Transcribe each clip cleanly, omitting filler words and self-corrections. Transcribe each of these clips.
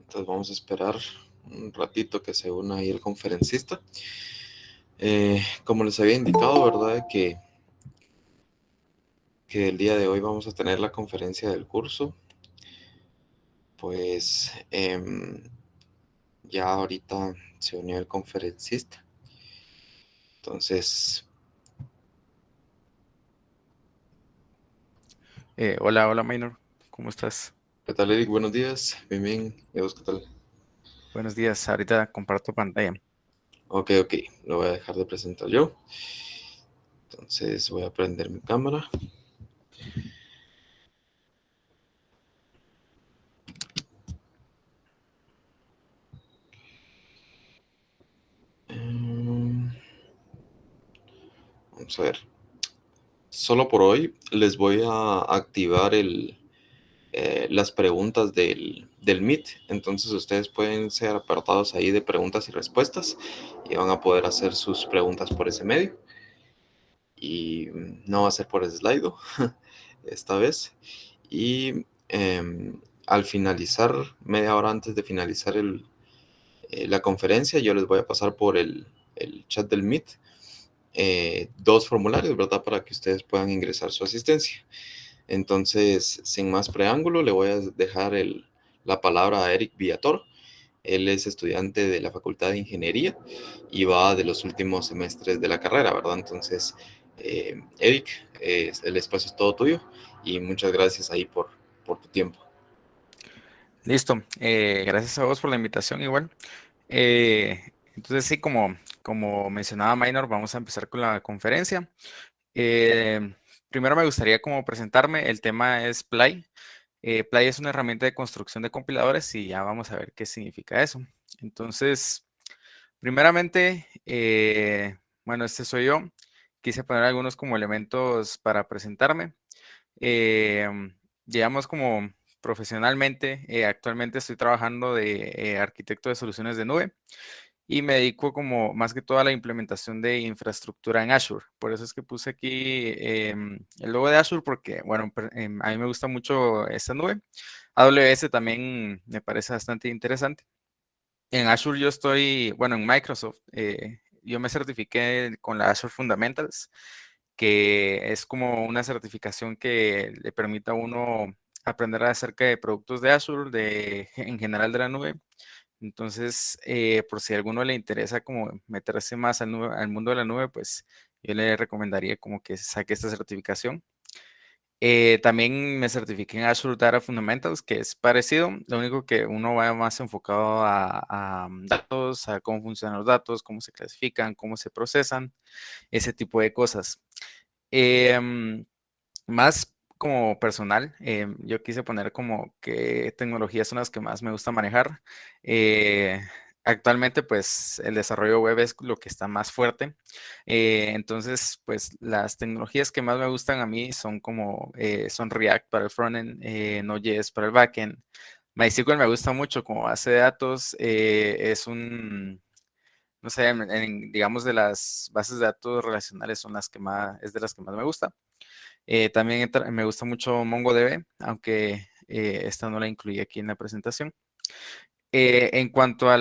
Entonces vamos a esperar un ratito que se una ahí el conferencista. Como les había indicado, ¿verdad? Que el día de hoy vamos a tener la conferencia del curso. Pues ya ahorita se unió el conferencista. Entonces, Hola, Minor. ¿Cómo estás? ¿qué tal, Eric? Buenos días. Bien, bien. ¿Y vos qué tal? Buenos días. Ahorita comparto pantalla. Ok, lo voy a dejar de presentar yo. Entonces voy a prender mi cámara. Em, Vamos a ver. Solo por hoy les voy a activar las preguntas del Meet. Entonces ustedes pueden ser apartados ahí de preguntas y respuestas y van a poder hacer sus preguntas por ese medio. Y no va a ser por Slido esta vez. Y al finalizar, media hora antes de finalizar la conferencia, yo les voy a pasar por el chat del Meet dos formularios, ¿verdad? Para que ustedes puedan ingresar su asistencia. Entonces, sin más preámbulo, le voy a dejar la palabra a Eric Villator. Él es estudiante de la Facultad de Ingeniería y va de los últimos semestres de la carrera, ¿verdad? Entonces, Eric, el espacio es todo tuyo y muchas gracias ahí por tu tiempo. Listo. Gracias a vos por la invitación igual. Entonces sí, como mencionaba Minor, vamos a empezar con la conferencia. Eh, Primero me gustaría como presentarme. El tema es Play. Play es una herramienta de construcción de compiladores y ya vamos a ver qué significa eso. Entonces, primeramente, bueno, este soy yo. Quise poner algunos como elementos para presentarme. Eh, digamos como profesionalmente, actualmente estoy trabajando de arquitecto de soluciones de nube y me dedico como más que todo a la implementación de infraestructura en Azure. Por eso es que puse aquí el logo de Azure porque, bueno, a mí me gusta mucho esta nube. AWS también me parece bastante interesante. En Azure yo estoy, bueno, en Microsoft, yo me certifiqué con la Azure Fundamentals, que es como una certificación que le permite a uno aprender acerca de productos de Azure, en general de la nube. Entonces, por si a alguno le interesa como meterse más al mundo de la nube, pues yo le recomendaría como que saque esta certificación. También me certifiqué en Azure Data Fundamentals, que es parecido, lo único que uno va más enfocado a datos, a cómo funcionan los datos, cómo se clasifican, cómo se procesan, ese tipo de cosas. Em, Más como personal, yo quise poner como qué tecnologías son las que más me gusta manejar. Eh, Actualmente, pues el desarrollo web es lo que está más fuerte. Entonces, pues las tecnologías que más me gustan a mí son como son React para el frontend, Node.js para el backend. MySQL me gusta mucho como base de datos. Es un, no sé, digamos de las bases de datos relacionales son las que más, es de las que más me gusta. También me gusta mucho MongoDB, aunque esta no la incluí aquí en la presentación. En cuanto a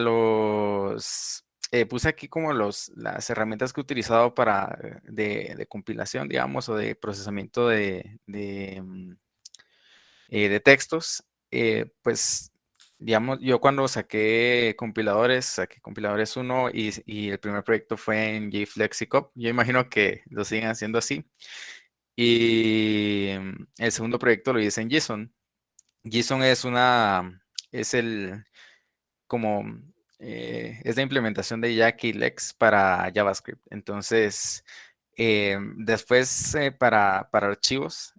puse aquí como las herramientas que he utilizado para de compilación, digamos, o de procesamiento de textos. Pues, digamos, yo cuando saqué compiladores uno y el primer proyecto fue en JFlexiCop. Yo imagino que lo siguen haciendo así. Y el segundo proyecto lo hice en JSON. JSON es el, como, es la implementación de Jack y Lex para JavaScript. Entonces, después para archivos,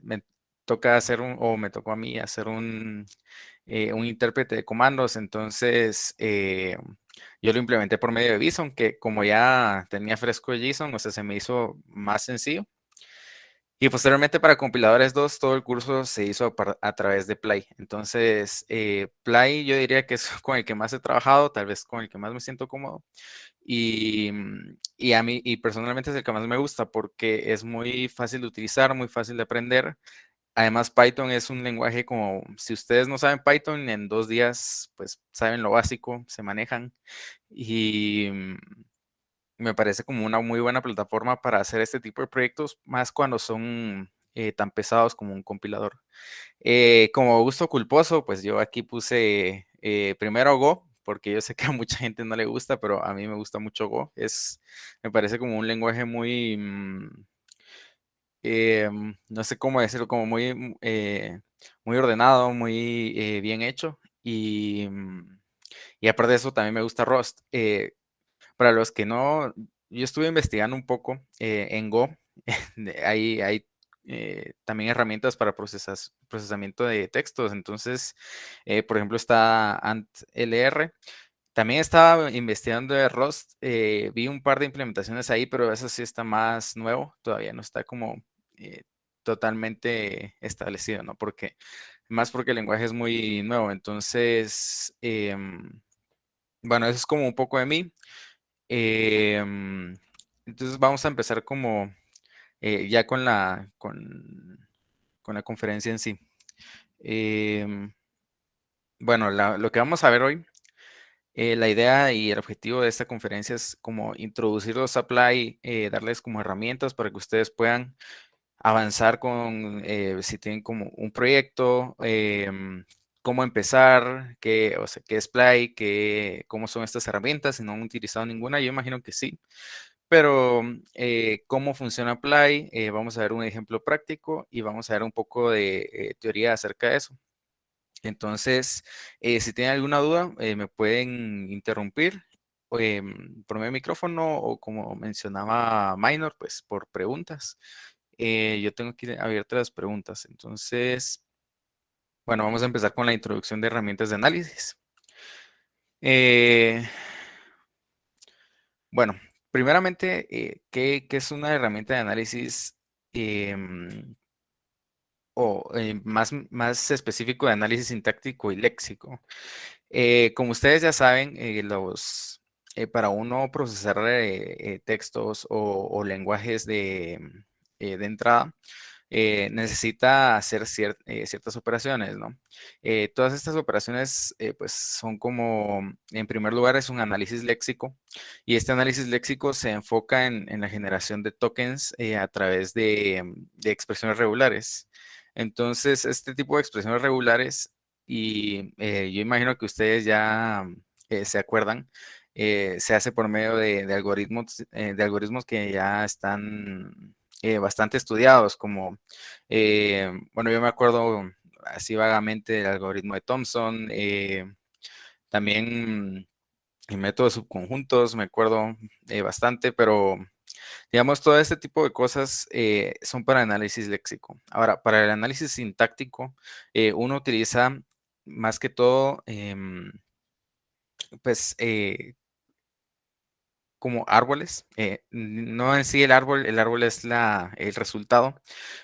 me toca hacer o me tocó a mí hacer un intérprete de comandos. Entonces, yo lo implementé por medio de JSON, que como ya tenía fresco JSON, o sea, se me hizo más sencillo. Y posteriormente para compiladores 2 todo el curso se hizo a través de Play. Entonces, Play yo diría que es con el que más he trabajado, tal vez con el que más me siento cómodo. Y a mí, y personalmente es el que más me gusta porque es muy fácil de utilizar, muy fácil de aprender Además, Python es un lenguaje como, si ustedes no saben Python, en 2 días, pues saben lo básico, se manejan. Y me parece como una muy buena plataforma para hacer este tipo de proyectos, más cuando son tan pesados como un compilador. Como gusto culposo, pues yo aquí puse primero Go, porque yo sé que a mucha gente no le gusta, pero a mí me gusta mucho Go. Me parece como un lenguaje muy, no sé cómo decirlo, como muy, muy ordenado, muy bien hecho. Y aparte de eso, también me gusta Rust. Para los que no, yo estuve investigando un poco en Go. Hay también herramientas para procesamiento de textos. Entonces, por ejemplo, está AntLR. También estaba investigando de Rust. Vi un par de implementaciones ahí, pero eso sí está más nuevo. Todavía no está como eh, totalmente establecido, ¿no? Porque el lenguaje es muy nuevo. Entonces, bueno, eso es como un poco de mí. Em, entonces vamos a empezar como ya con la conferencia en sí. Em, bueno, lo que vamos a ver hoy, la idea y el objetivo de esta conferencia es como introducirlos a Apply, darles como herramientas para que ustedes puedan avanzar si tienen como un proyecto, cómo empezar, o sea, qué es Play, cómo son estas herramientas, si no han utilizado ninguna, yo imagino que sí. Pero cómo funciona Play, vamos a ver un ejemplo práctico y vamos a ver un poco de teoría acerca de eso. Entonces, si tienen alguna duda, me pueden interrumpir por medio de micrófono o como mencionaba Minor, pues por preguntas. Yo tengo aquí abiertas las preguntas. Entonces, bueno, vamos a empezar con la introducción de herramientas de análisis. Eh, bueno, primeramente, ¿qué es una herramienta de análisis? Em, o más específico de análisis sintáctico y léxico. Como ustedes ya saben, para uno procesar textos o lenguajes de entrada, necesita hacer ciertas operaciones, ¿no? Todas estas operaciones, pues, son como, en primer lugar, es un análisis léxico, y este análisis léxico se enfoca en la generación de tokens a través de expresiones regulares. Entonces, este tipo de expresiones regulares, y yo imagino que ustedes ya se acuerdan, se hace por medio de algoritmos que ya están bastante estudiados, como, bueno, yo me acuerdo así vagamente del algoritmo de Thomson, también el método de subconjuntos, me acuerdo bastante, pero digamos, todo este tipo de cosas son para análisis léxico. Ahora, para el análisis sintáctico, uno utiliza más que todo, pues, como árboles, no en sí el árbol es el resultado,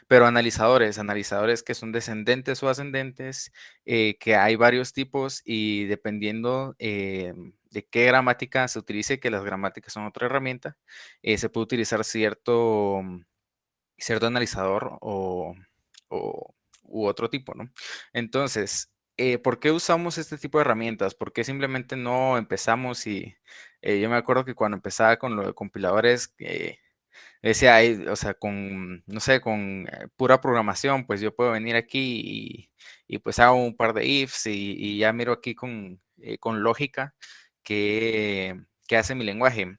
pero analizadores que son descendentes o ascendentes, que hay varios tipos y dependiendo de qué gramática se utilice, que las gramáticas son otra herramienta, se puede utilizar cierto analizador o u otro tipo, ¿no? Entonces, ¿por qué usamos este tipo de herramientas? ¿Por qué simplemente no empezamos yo me acuerdo que cuando empezaba con lo de compiladores, decía, o sea, no sé, con pura programación, pues yo puedo venir aquí y pues hago un par de ifs y ya miro aquí con lógica qué hace mi lenguaje.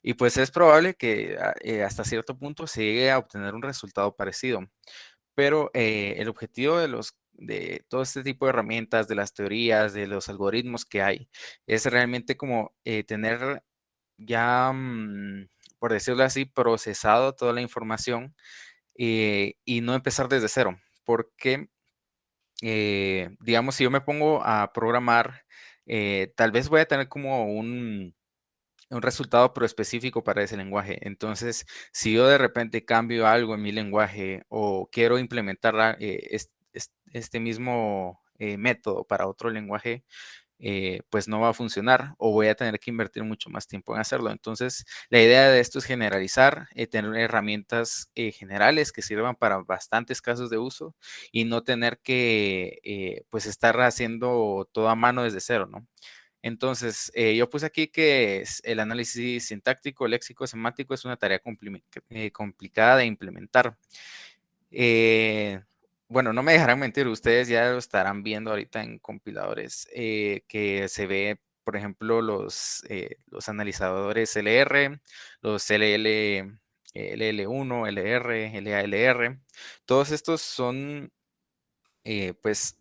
Y pues es probable que hasta cierto punto se llegue a obtener un resultado parecido. Pero el objetivo de todo este tipo de herramientas, de las teorías, de los algoritmos que hay, es realmente como tener ya, por decirlo así, procesado toda la información y no empezar desde cero. Porque, digamos, si yo me pongo a programar, tal vez voy a tener como un resultado pero específico para ese lenguaje. Entonces, si yo de repente cambio algo en mi lenguaje o quiero implementar este mismo método para otro lenguaje, pues no va a funcionar o voy a tener que invertir mucho más tiempo en hacerlo. Entonces, la idea de esto es generalizar, tener herramientas generales que sirvan para bastantes casos de uso y no tener que pues estar haciendo todo a mano desde cero, ¿no? Entonces, yo puse aquí que el análisis sintáctico, léxico, semántico es una tarea complicada de implementar. Bueno, no me dejarán mentir, ustedes ya lo estarán viendo ahorita en compiladores, que se ve, por ejemplo, los analizadores LR, los LL, LL1, LR, LALR. Todos estos son, pues,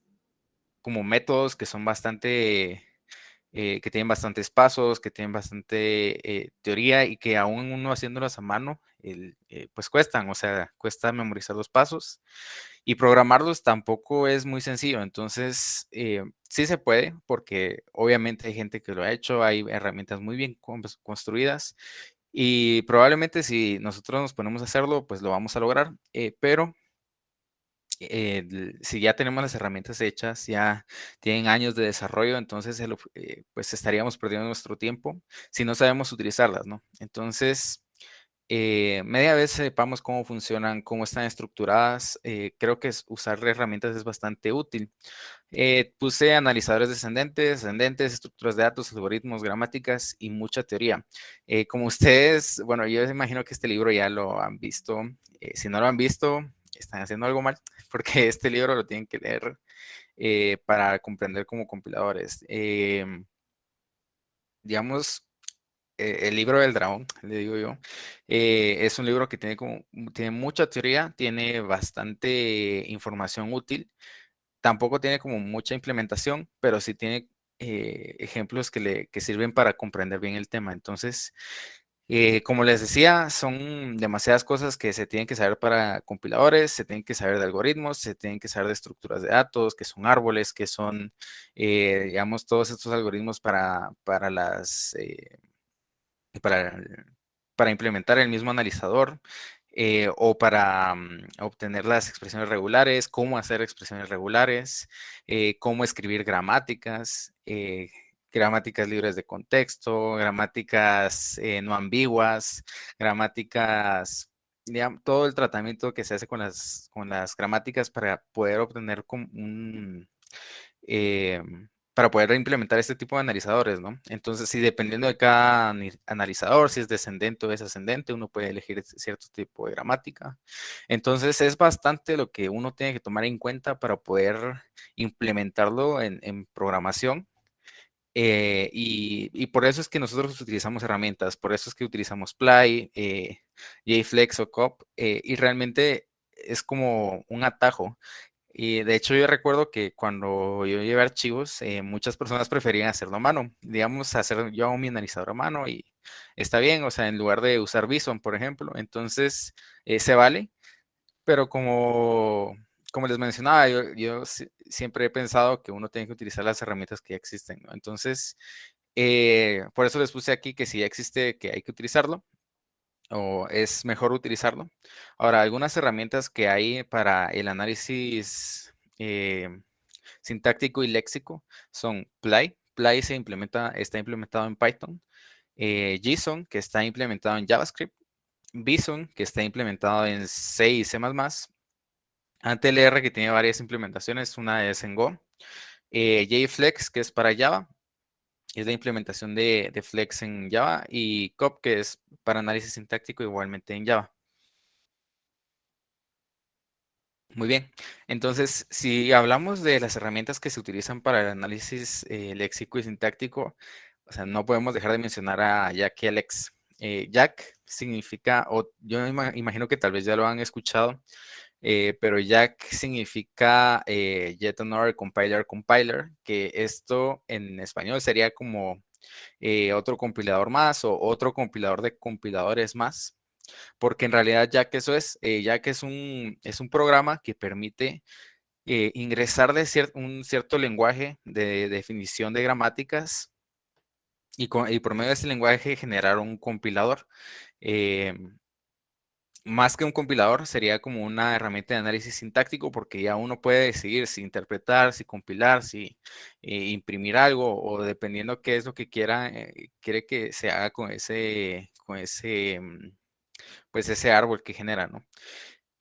como métodos que son bastante que tienen bastantes pasos, que tienen bastante teoría y que aún uno haciéndolas a mano, pues cuestan, o sea, cuesta memorizar los pasos y programarlos tampoco es muy sencillo. Entonces, sí se puede porque obviamente hay gente que lo ha hecho, hay herramientas muy bien construidas y probablemente si nosotros nos ponemos a hacerlo, pues lo vamos a lograr, pero si ya tenemos las herramientas hechas, ya tienen años de desarrollo, entonces pues estaríamos perdiendo nuestro tiempo si no sabemos utilizarlas, ¿no? Entonces, media vez sepamos cómo funcionan, cómo están estructuradas, creo que usar herramientas es bastante útil. Puse analizadores descendentes, estructuras de datos, algoritmos, gramáticas y mucha teoría. Como ustedes, bueno, yo imagino que este libro ya lo han visto. Si no lo han visto, están haciendo algo mal, porque este libro lo tienen que leer para comprender como compiladores. Digamos, el libro del dragón, le digo yo, es un libro que tiene mucha teoría, tiene bastante información útil, tampoco tiene como mucha implementación, pero sí tiene ejemplos que sirven para comprender bien el tema. Entonces, como les decía, son demasiadas cosas que se tienen que saber para compiladores, se tienen que saber de algoritmos, se tienen que saber de estructuras de datos, que son árboles, que son, digamos, todos estos algoritmos para para, para implementar el mismo analizador o para obtener las expresiones regulares, cómo hacer expresiones regulares, cómo escribir gramáticas, gramáticas libres de contexto, gramáticas no ambiguas, gramáticas, todo el tratamiento que se hace con las gramáticas para poder obtener como eh, para poder implementar este tipo de analizadores, ¿no? Entonces, si dependiendo de cada analizador, si es descendente o es ascendente, uno puede elegir cierto tipo de gramática. Entonces, es bastante lo que uno tiene que tomar en cuenta para poder implementarlo en programación. Y por eso es que nosotros utilizamos herramientas, por eso es que utilizamos Play, JFlex o COP, y realmente es como un atajo. Y de hecho yo recuerdo que cuando yo llevé archivos, muchas personas preferían hacerlo a mano. Digamos, hacer yo hago mi analizador a mano y está bien, o sea, en lugar de usar Bison, por ejemplo. Entonces, se vale, pero como les mencionaba, yo siempre he pensado que uno tiene que utilizar las herramientas que ya existen, ¿no? Entonces, por eso les puse aquí que si ya existe, que hay que utilizarlo o es mejor utilizarlo. Ahora, algunas herramientas que hay para el análisis sintáctico y léxico son Play. Play está implementado en Python. JSON, que está implementado en JavaScript. Bison, que está implementado en C y C++. AntLR, que tiene varias implementaciones. Una es en Go. JFlex, que es para Java. Es la implementación de Flex en Java. Y COP, que es para análisis sintáctico igualmente en Java. Muy bien. Entonces, si hablamos de las herramientas que se utilizan para el análisis léxico y sintáctico, o sea, no podemos dejar de mencionar a Jack y Alex. Jack significa, o yo imagino que tal vez ya lo han escuchado, pero Jack significa Yet Another Compiler, que esto en español sería como otro compilador más o otro compilador de compiladores más, porque en realidad Jack eso Jack es un programa que permite ingresar un cierto lenguaje de definición de gramáticas y por medio de ese lenguaje generar un compilador. Eh, más que un compilador, sería como una herramienta de análisis sintáctico porque ya uno puede decidir si interpretar, si compilar, si imprimir algo o dependiendo qué es lo que quiere que se haga pues ese árbol que genera, ¿no?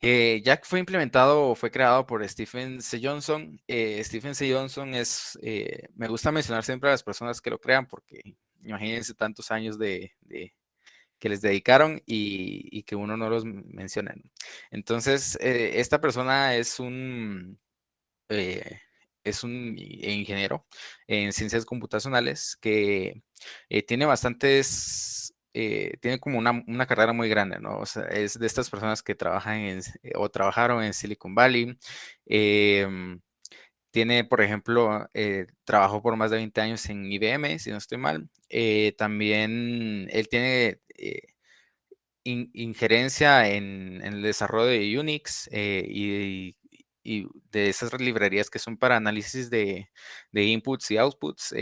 Jack fue implementado o fue creado por Stephen C. Johnson. Stephen C. Johnson me gusta mencionar siempre a las personas que lo crean porque imagínense tantos años que les dedicaron y que uno no los menciona, ¿no? Entonces, esta persona eh, es un ingeniero en ciencias computacionales que tiene como una carrera muy grande, ¿no? O sea, es de estas personas que o trabajaron en Silicon Valley. em, Tiene, por ejemplo, trabajó por más de 20 años en IBM, si no estoy mal. También él tiene injerencia en el desarrollo de Unix y de esas librerías que son para análisis de inputs y outputs.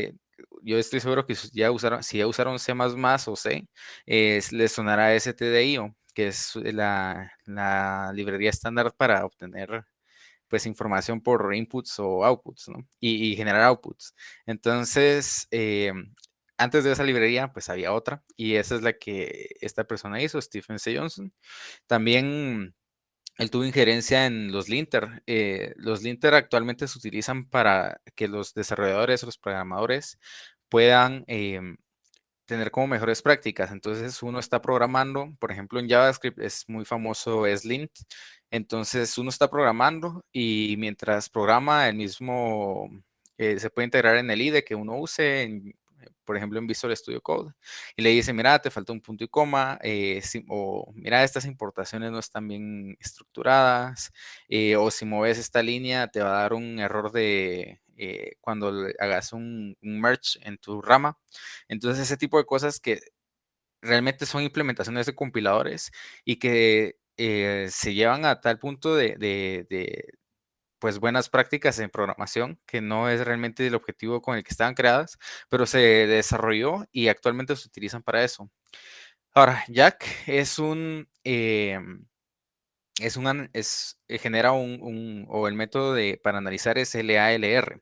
Yo estoy seguro que si ya usaron C++ o C, les sonará stdio, que es la librería estándar para obtener pues información por inputs o outputs, ¿no? Y generar outputs. Entonces, antes de esa librería, pues había otra, y esa es la que esta persona hizo, Stephen C. Johnson. También él tuvo injerencia en los linter. Los linter actualmente se utilizan para que los desarrolladores o los programadores puedan tener como mejores prácticas. Entonces uno está programando, por ejemplo en JavaScript es muy famoso Slint. Entonces uno está programando y mientras programa el mismo se puede integrar en el IDE que uno use, por ejemplo en Visual Studio Code, y le dice, mira, te falta un punto y coma, o mira, estas importaciones no están bien estructuradas, o si mueves esta línea te va a dar un error cuando hagas un merge en tu rama. Entonces, ese tipo de cosas que realmente son implementaciones de compiladores y que se llevan a tal punto pues buenas prácticas en programación, que no es realmente el objetivo con el que estaban creadas, pero se desarrolló y actualmente se utilizan para eso. Ahora, Jack genera o el método para analizar es LALR.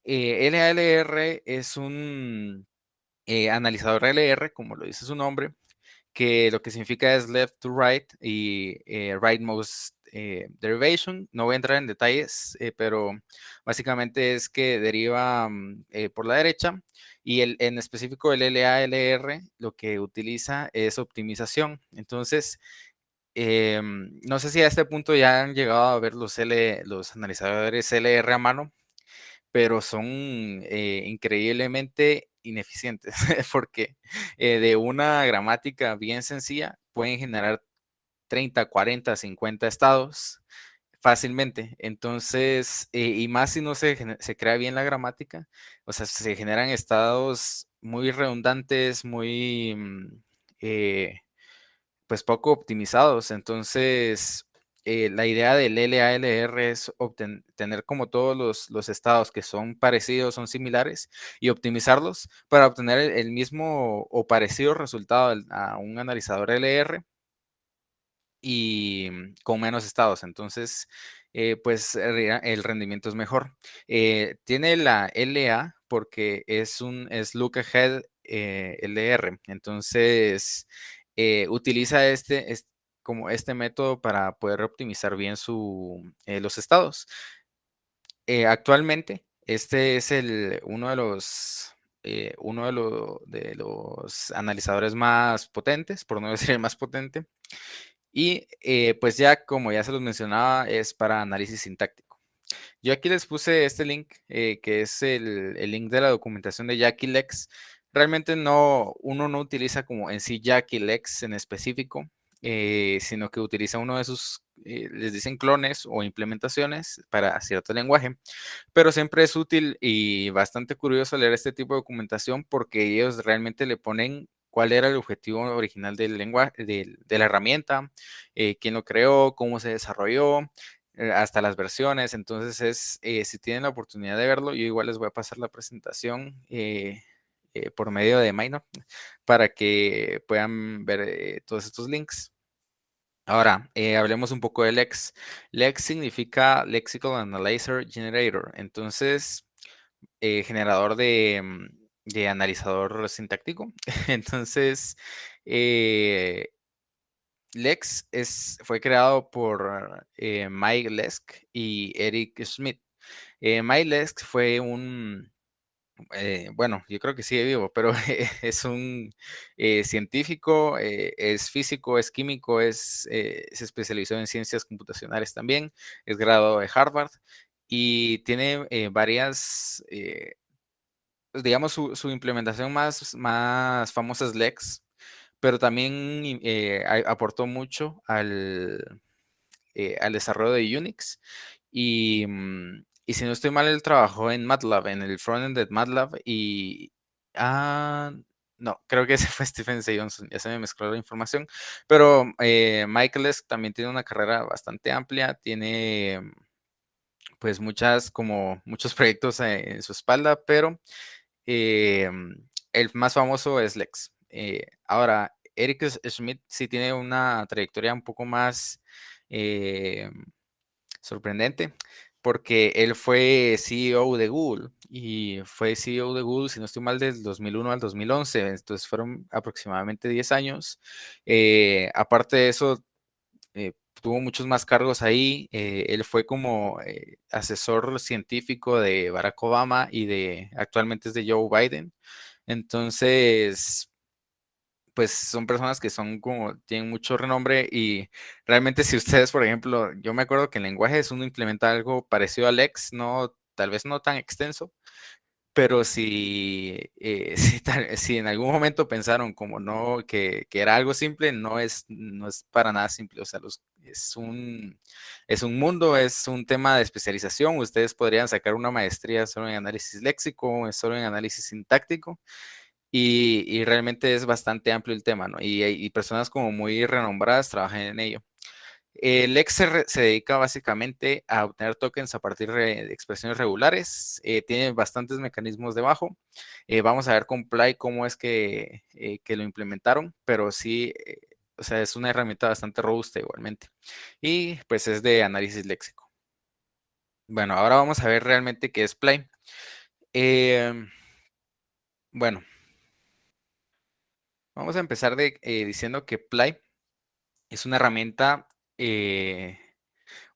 LALR es un analizador LR, como lo dice su nombre, que lo que significa es left to right y rightmost derivation. No voy a entrar en detalles, pero básicamente es que deriva por la derecha y en específico el LALR lo que utiliza es optimización. Entonces, no sé si a este punto ya han llegado a ver los analizadores LR a mano, pero son increíblemente ineficientes porque de una gramática bien sencilla pueden generar 30, 40, 50 estados fácilmente. Entonces, y más si no se crea bien la gramática, o sea, se generan estados muy redundantes, eh, pues poco optimizados. Entonces, la idea del LALR es tener como todos los estados que son parecidos, son similares, y optimizarlos para obtener el mismo o parecido resultado a un analizador LR y con menos estados. Entonces, pues el rendimiento es mejor. Tiene la LA porque es Look Ahead LR. Entonces, utiliza como este método para poder optimizar bien los estados. Actualmente, este es uno de los analizadores más potentes, por no decir el más potente. Y pues ya, como ya se los mencionaba, es para análisis sintáctico. Yo aquí les puse este link, que es el link de la documentación de Jackie Lex. Realmente uno no utiliza como en sí Jackie Lex en específico, sino que utiliza uno de sus, les dicen clones o implementaciones para cierto lenguaje. Pero siempre es útil y bastante curioso leer este tipo de documentación porque ellos realmente le ponen cuál era el objetivo original del lenguaje, de la herramienta, quién lo creó, cómo se desarrolló, hasta las versiones. Entonces, si tienen la oportunidad de verlo, yo igual les voy a pasar la presentación por medio de Minor para que puedan ver todos estos links. Ahora, hablemos un poco de Lex. Lex significa Lexical Analyzer Generator. Entonces, generador de analizador sintáctico. Entonces, eh, Lex fue creado por Mike Lesk y Eric Schmidt. Mike Lesk fue bueno, yo creo que sigue vivo, pero es un científico, es físico, es químico, se especializó en ciencias computacionales también, es graduado de Harvard y tiene varias, digamos, su implementación más famosa es Lex, pero también aportó mucho al desarrollo de Unix. Y si no estoy mal, él trabajó en MATLAB, en el frontend de MATLAB. Ah, no, creo que ese fue Stephen C. Johnson, ya se me mezcló la información. Pero Michael Lesk también tiene una carrera bastante amplia, tiene pues muchos proyectos en su espalda, pero eh, el más famoso es Lex. Ahora, Eric Schmidt sí tiene una trayectoria un poco más eh, sorprendente, porque él fue CEO de Google y fue CEO de Google, si no estoy mal, del 2001 al 2011, entonces fueron aproximadamente 10 años. Aparte de eso, tuvo muchos más cargos ahí. Él fue como asesor científico de Barack Obama y actualmente es de Joe Biden. Entonces, pues son personas que tienen mucho renombre y realmente si ustedes, por ejemplo, yo me acuerdo que en lenguajes uno implementa algo parecido a Lex, no, tal vez no tan extenso, pero si en algún momento pensaron como no, que era algo simple, no es para nada simple. O sea, es un mundo, es un tema de especialización. Ustedes podrían sacar una maestría solo en análisis léxico, solo en análisis sintáctico, y realmente es bastante amplio el tema, ¿no? Y personas como muy renombradas trabajan en ello. Lex se dedica básicamente a obtener tokens a partir de expresiones regulares. Tiene bastantes mecanismos debajo. Vamos a ver con Play cómo es que lo implementaron, pero sí, o sea, es una herramienta bastante robusta igualmente. Y pues es de análisis léxico. Bueno, ahora vamos a ver realmente qué es Play. Em, bueno, vamos a empezar diciendo que Play es una herramienta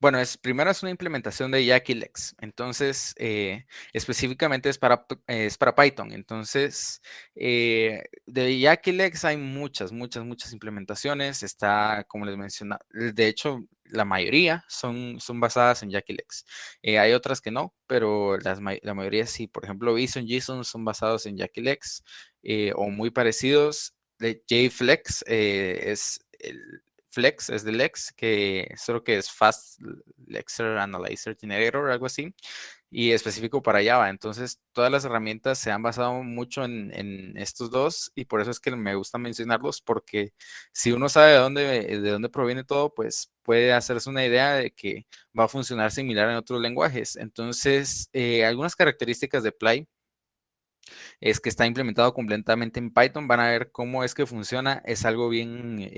bueno, primero es una implementación de Yakilex. Entonces, específicamente es para Python. Entonces, de Yakilex hay muchas implementaciones. Está, como les mencionaba, de hecho, la mayoría son basadas en Yakilex. Hay otras que no, pero la mayoría sí. Por ejemplo, Bison, JSON son basados en Yakilex o muy parecidos. De JFlex es el Flex, es de Lex, que solo que es Fast Lexer Analyzer Generator, algo así, y específico para Java. Entonces, todas las herramientas se han basado mucho en estos dos y por eso es que me gusta mencionarlos, porque si uno sabe de dónde proviene todo, pues puede hacerse una idea de que va a funcionar similar en otros lenguajes. Entonces, algunas características de Play es que está implementado completamente en Python. Van a ver cómo es que funciona. Es algo bien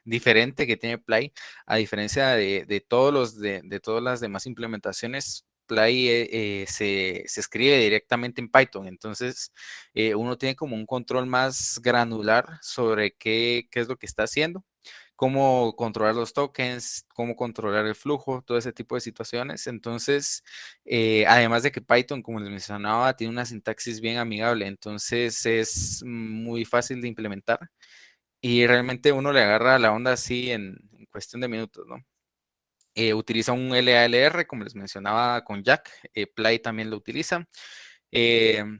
diferente que tiene Play, a diferencia de todas las demás implementaciones. Play se escribe directamente en Python, entonces uno tiene como un control más granular sobre qué es lo que está haciendo, cómo controlar los tokens, cómo controlar el flujo, todo ese tipo de situaciones. Entonces, además de que Python, como les mencionaba, tiene una sintaxis bien amigable, entonces es muy fácil de implementar y realmente uno le agarra la onda así en cuestión de minutos, ¿no? Utiliza un LALR, como les mencionaba con Jack, Play también lo utiliza.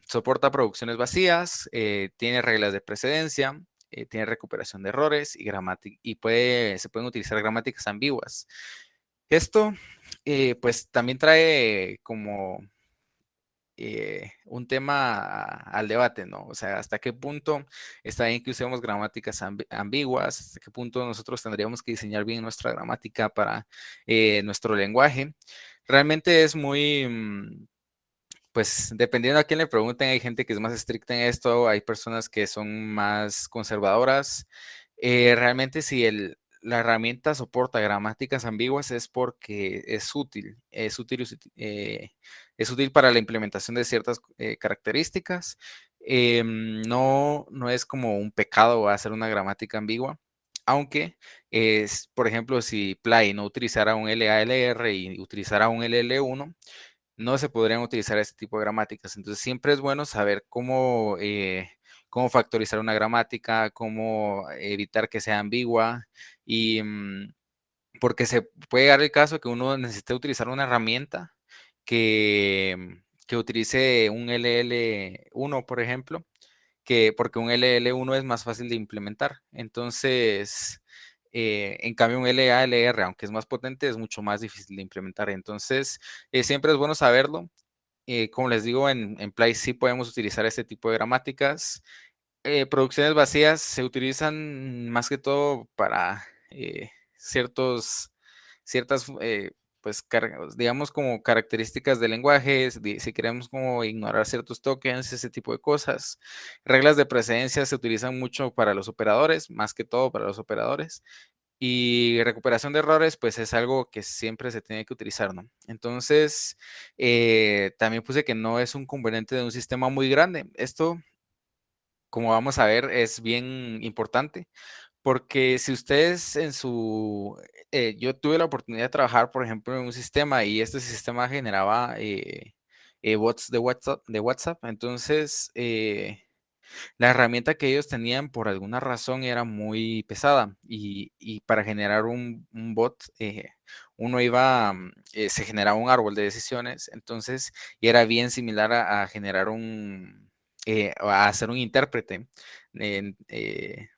Soporta producciones vacías, tiene reglas de precedencia, tiene recuperación de errores y se pueden utilizar gramáticas ambiguas. Esto, pues también trae como un tema al debate, ¿no? O sea, hasta qué punto está bien que usemos gramáticas ambiguas, hasta qué punto nosotros tendríamos que diseñar bien nuestra gramática para nuestro lenguaje. Realmente es muy, pues dependiendo a quién le pregunten, hay gente que es más estricta en esto, hay personas que son más conservadoras. Realmente si la herramienta soporta gramáticas ambiguas es porque es útil para la implementación de ciertas características. No es como un pecado hacer una gramática ambigua, aunque por ejemplo, si Play no utilizara un LALR y utilizara un LL1, no se podrían utilizar este tipo de gramáticas. Entonces siempre es bueno saber cómo factorizar una gramática, cómo evitar que sea ambigua y porque se puede dar el caso que uno necesite utilizar una herramienta que utilice un LL1, por ejemplo, porque un LL1 es más fácil de implementar. Entonces, en cambio, un LALR, aunque es más potente, es mucho más difícil de implementar. Entonces, siempre es bueno saberlo. Como les digo, en Play sí podemos utilizar este tipo de gramáticas. Producciones vacías se utilizan más que todo para ciertos, ciertas, pues, digamos como características del lenguaje, si queremos como ignorar ciertos tokens, ese tipo de cosas. Reglas de precedencia se utilizan mucho para los operadores, más que todo para los operadores. Y recuperación de errores, pues es algo que siempre se tiene que utilizar, ¿no? Entonces, también puse que no es un componente de un sistema muy grande. Esto, como vamos a ver, es bien importante porque si ustedes yo tuve la oportunidad de trabajar, por ejemplo, en un sistema y este sistema generaba bots de WhatsApp. Entonces, la herramienta que ellos tenían por alguna razón era muy pesada y para generar un bot, se generaba un árbol de decisiones, entonces, y era bien similar a generar a hacer un intérprete.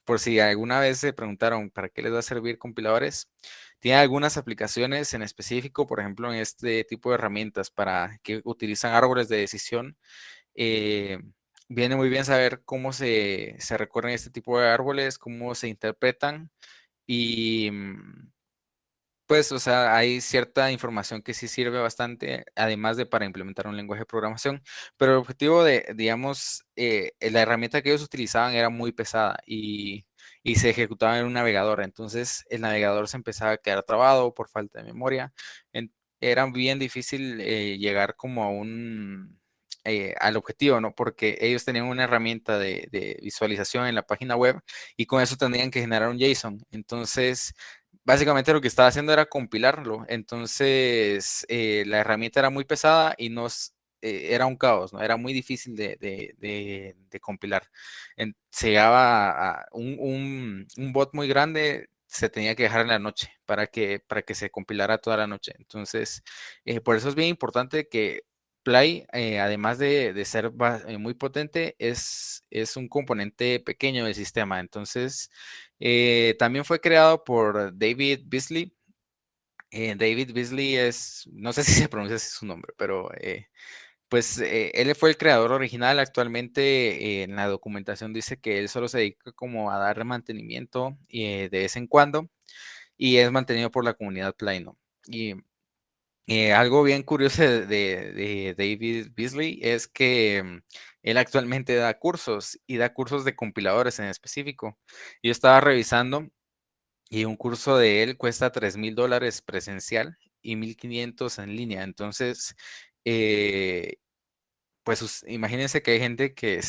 Por si alguna vez se preguntaron para qué les va a servir compiladores, tiene algunas aplicaciones en específico, por ejemplo, en este tipo de herramientas para que utilizan árboles de decisión. eh, Viene muy bien saber cómo se recorren este tipo de árboles, cómo se interpretan y pues, o sea, hay cierta información que sí sirve bastante, además de para implementar un lenguaje de programación, pero el objetivo digamos, la herramienta que ellos utilizaban era muy pesada y se ejecutaba en un navegador, entonces el navegador se empezaba a quedar trabado por falta de memoria. Era bien difícil llegar como al objetivo, ¿no? Porque ellos tenían una herramienta de visualización en la página web y con eso tendrían que generar un JSON. Entonces, básicamente lo que estaba haciendo era compilarlo. Entonces, la herramienta era muy pesada y era un caos, ¿no? Era muy difícil de compilar. Se llegaba a un bot muy grande, se tenía que dejar en la noche para que se compilara toda la noche. Entonces, por eso es bien importante que Play, además de ser muy potente, es un componente pequeño del sistema. Entonces, también fue creado por David Beasley. David Beasley no sé si se pronuncia así su nombre, pero pues él fue el creador original. Actualmente en la documentación dice que él solo se dedica como a dar mantenimiento de vez en cuando y es mantenido por la comunidad Plano. Y algo bien curioso de David Beasley es que él actualmente da cursos y da cursos de compiladores en específico. Yo estaba revisando y un curso de él cuesta $3,000 presencial y 1,500 en línea. Entonces, eh, pues imagínense que hay gente que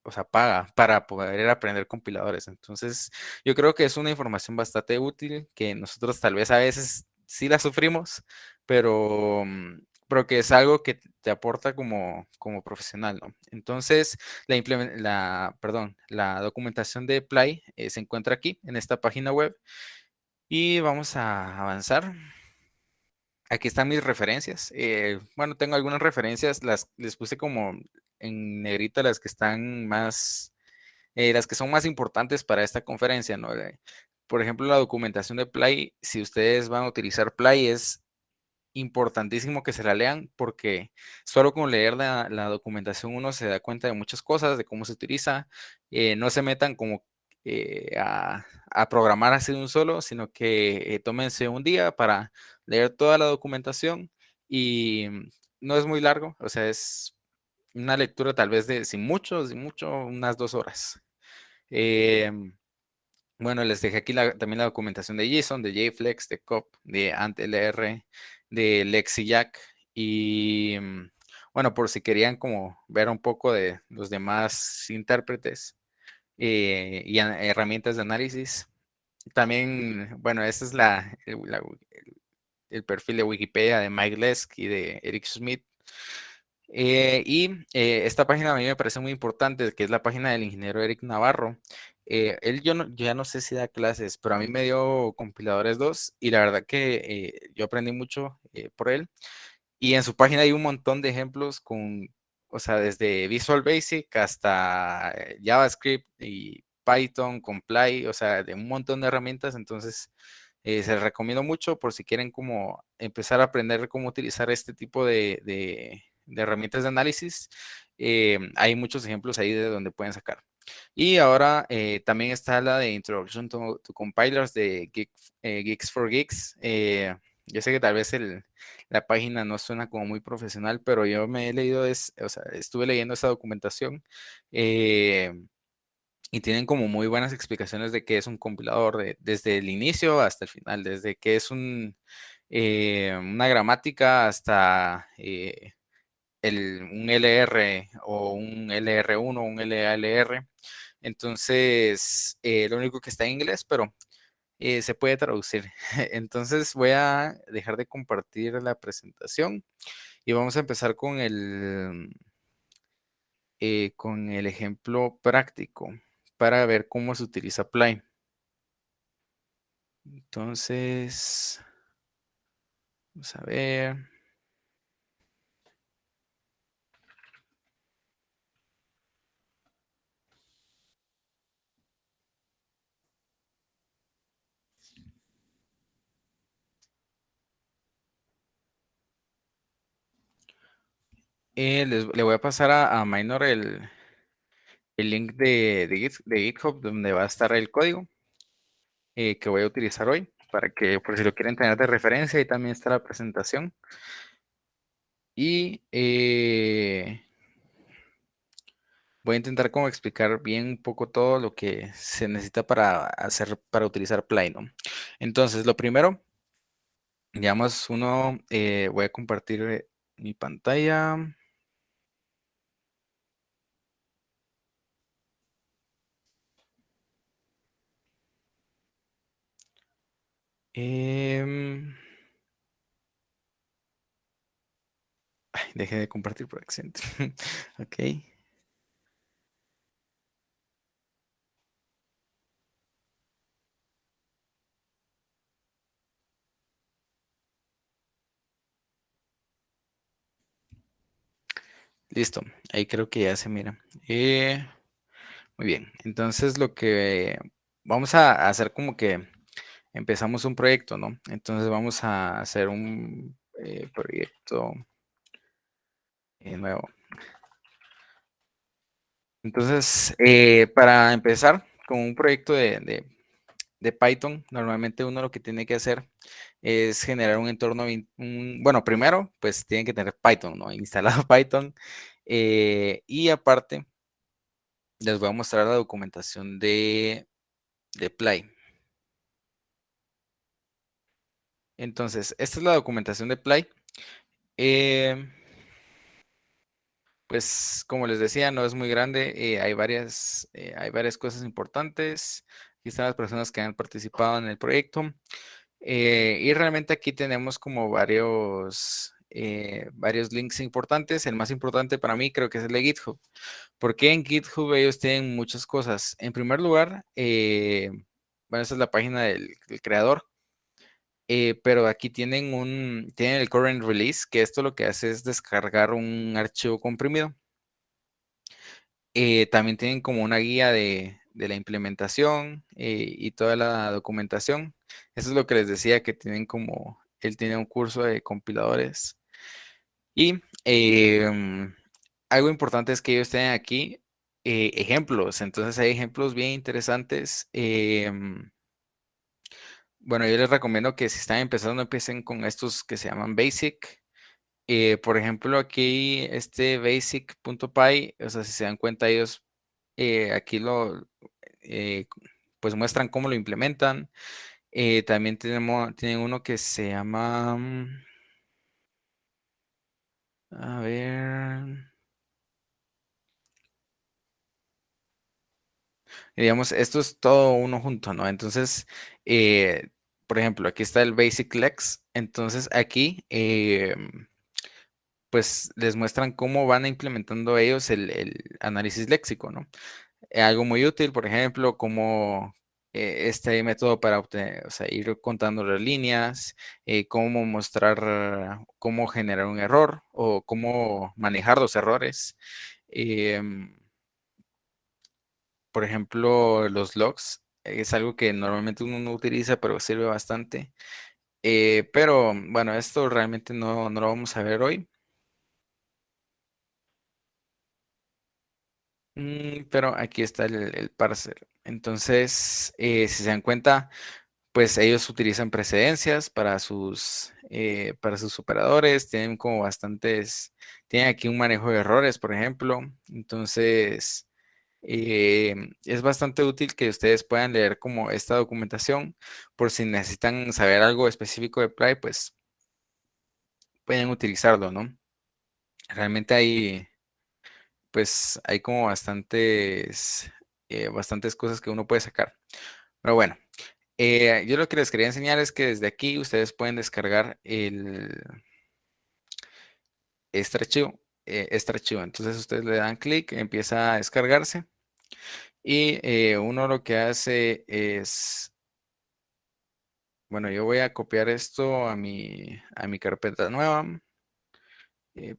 o sea, paga para poder aprender compiladores. Entonces, yo creo que es una información bastante útil que nosotros tal vez a veces sí la sufrimos, pero, pero que es algo que te aporta como profesional, ¿no? Entonces, la documentación de Play se encuentra aquí en esta página web y vamos a avanzar. Aquí están mis referencias. Bueno, tengo algunas referencias, les puse como en negrita las que son más importantes para esta conferencia, ¿no? Por ejemplo, la documentación de Play, si ustedes van a utilizar Play, es importantísimo que se la lean porque solo con leer la documentación uno se da cuenta de muchas cosas, de cómo se utiliza. No se metan como a programar así de un solo, sino que tómense un día para leer toda la documentación y no es muy largo, o sea, es una lectura tal vez sin mucho, unas 2 horas. Em, Bueno, les dejé aquí también la documentación de JSON, de JFlex, de COP, de AntLR, de LexiJack y bueno, por si querían como ver un poco de los demás intérpretes y herramientas de análisis. También, bueno, este es el perfil de Wikipedia de Mike Lesk y de Eric Schmidt. Esta página a mí me parece muy importante, que es la página del ingeniero Eric Navarro. Él yo ya no sé si da clases, pero a mí me dio compiladores 2 y la verdad que yo aprendí mucho por él. Y en su página hay un montón de ejemplos o sea, desde Visual Basic hasta JavaScript y Python, Comply, o sea, de un montón de herramientas. Entonces, se les recomiendo mucho por si quieren como empezar a aprender cómo utilizar este tipo de herramientas de análisis. Hay muchos ejemplos ahí de donde pueden sacar. Y ahora también está la de Introduction to Compilers de Geeks for Geeks. Yo sé que tal vez la página no suena como muy profesional, pero yo me he leído, o sea, estuve leyendo esa documentación eh, y tienen como muy buenas explicaciones de qué es un compilador desde el inicio hasta el final, desde qué es una gramática hasta un LR o un LR1, un LALR. Entonces, lo único que está en inglés, pero se puede traducir. Entonces voy a dejar de compartir la presentación y vamos a empezar con el ejemplo práctico para ver cómo se utiliza Play. Entonces, vamos a ver. Le voy a pasar a Minor el link de GitHub donde va a estar el código que voy a utilizar hoy para que por si lo quieren tener de referencia, ahí también está la presentación. Y voy a intentar como explicar bien un poco todo lo que se necesita para utilizar Play, ¿no? Entonces, lo primero, digamos, voy a compartir mi pantalla. Em, Dejé de compartir por accidente. Ok, listo. Ahí creo que ya se mira. Muy bien. Entonces, lo que vamos a hacer como que empezamos un proyecto, ¿no? Entonces, vamos a hacer un proyecto nuevo. Entonces, para empezar con un proyecto de Python, normalmente uno lo que tiene que hacer es generar un entorno, bueno, primero, pues tienen que tener Python, ¿no? Instalado Python. Y aparte, les voy a mostrar la documentación de Play. Entonces, esta es la documentación de Play. Eh, Pues como les decía, no es muy grande, hay varias cosas importantes. Aquí están las personas que han participado en el proyecto. Y realmente aquí tenemos como varios links importantes. El más importante para mí creo que es el de GitHub. Porque en GitHub ellos tienen muchas cosas. En primer lugar, bueno, esta es la página del creador. Pero aquí tienen el current release, que esto lo que hace es descargar un archivo comprimido. También tienen como una guía de la implementación y toda la documentación. Eso es lo que les decía, que él tiene un curso de compiladores. Y algo importante es que ellos tienen aquí ejemplos. Entonces hay ejemplos bien interesantes. Bueno, yo les recomiendo que si están empezando, empiecen con estos que se llaman Basic. Por ejemplo, aquí este basic.py, o sea, si se dan cuenta ellos, aquí pues muestran cómo lo implementan. También tienen uno que se llama, a ver, digamos, esto es todo uno junto, ¿no? Entonces, eh, por ejemplo, aquí está el Basic Lex. Entonces, aquí, pues les muestran cómo van implementando ellos el análisis léxico, ¿no? Algo muy útil, por ejemplo, como este método para obtener, o sea, ir contando las líneas, cómo mostrar, cómo generar un error o cómo manejar los errores. em, por ejemplo, los logs es algo que normalmente uno no utiliza, pero sirve bastante. Pero bueno, esto realmente no lo vamos a ver hoy. Pero aquí está el parser. Entonces, si se dan cuenta, pues ellos utilizan precedencias para sus operadores, tienen como bastantes, tienen aquí un manejo de errores, por ejemplo. Entonces, es bastante útil que ustedes puedan leer como esta documentación por si necesitan saber algo específico de Play, pues pueden utilizarlo, ¿no? Realmente hay como bastantes cosas que uno puede sacar. Pero bueno, yo lo que les quería enseñar es que desde aquí ustedes pueden descargar este archivo. Entonces ustedes le dan clic, empieza a descargarse y uno lo que hace es, bueno, yo voy a copiar esto a mi carpeta nueva,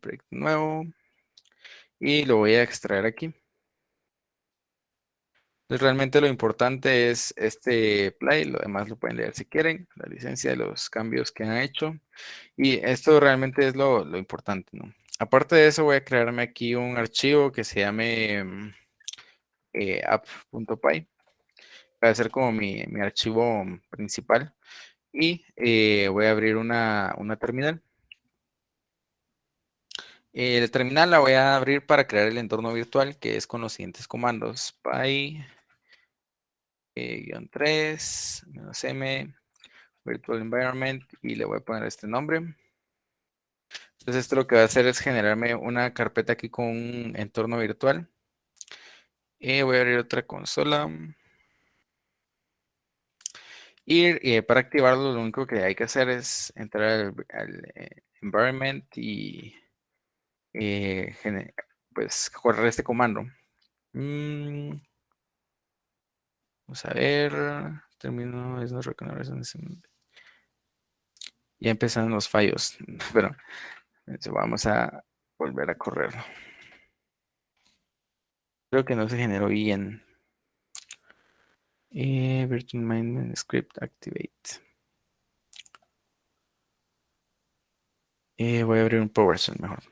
proyecto nuevo, y lo voy a extraer aquí. Entonces, realmente lo importante es este play, lo demás lo pueden leer si quieren, la licencia de los cambios que han hecho. Y esto realmente es lo importante, ¿no? Aparte de eso, voy a crearme aquí un archivo que se llame app.py. Va a ser como mi archivo principal. Y voy a abrir una terminal. La terminal la voy a abrir para crear el entorno virtual, que es con los siguientes comandos: py -3 -m virtual environment, y le voy a poner este nombre. Entonces esto lo que va a hacer es generarme una carpeta aquí con un entorno virtual. Voy a abrir otra consola. Y para activarlo, lo único que hay que hacer es entrar al environment y pues correr este comando. Mm, Vamos a ver. Termino. Es no Ya empezaron los fallos. Pero vamos a volver a correrlo. Creo que no se generó bien. Virtual Environment Script Activate. Voy a abrir un PowerShell mejor.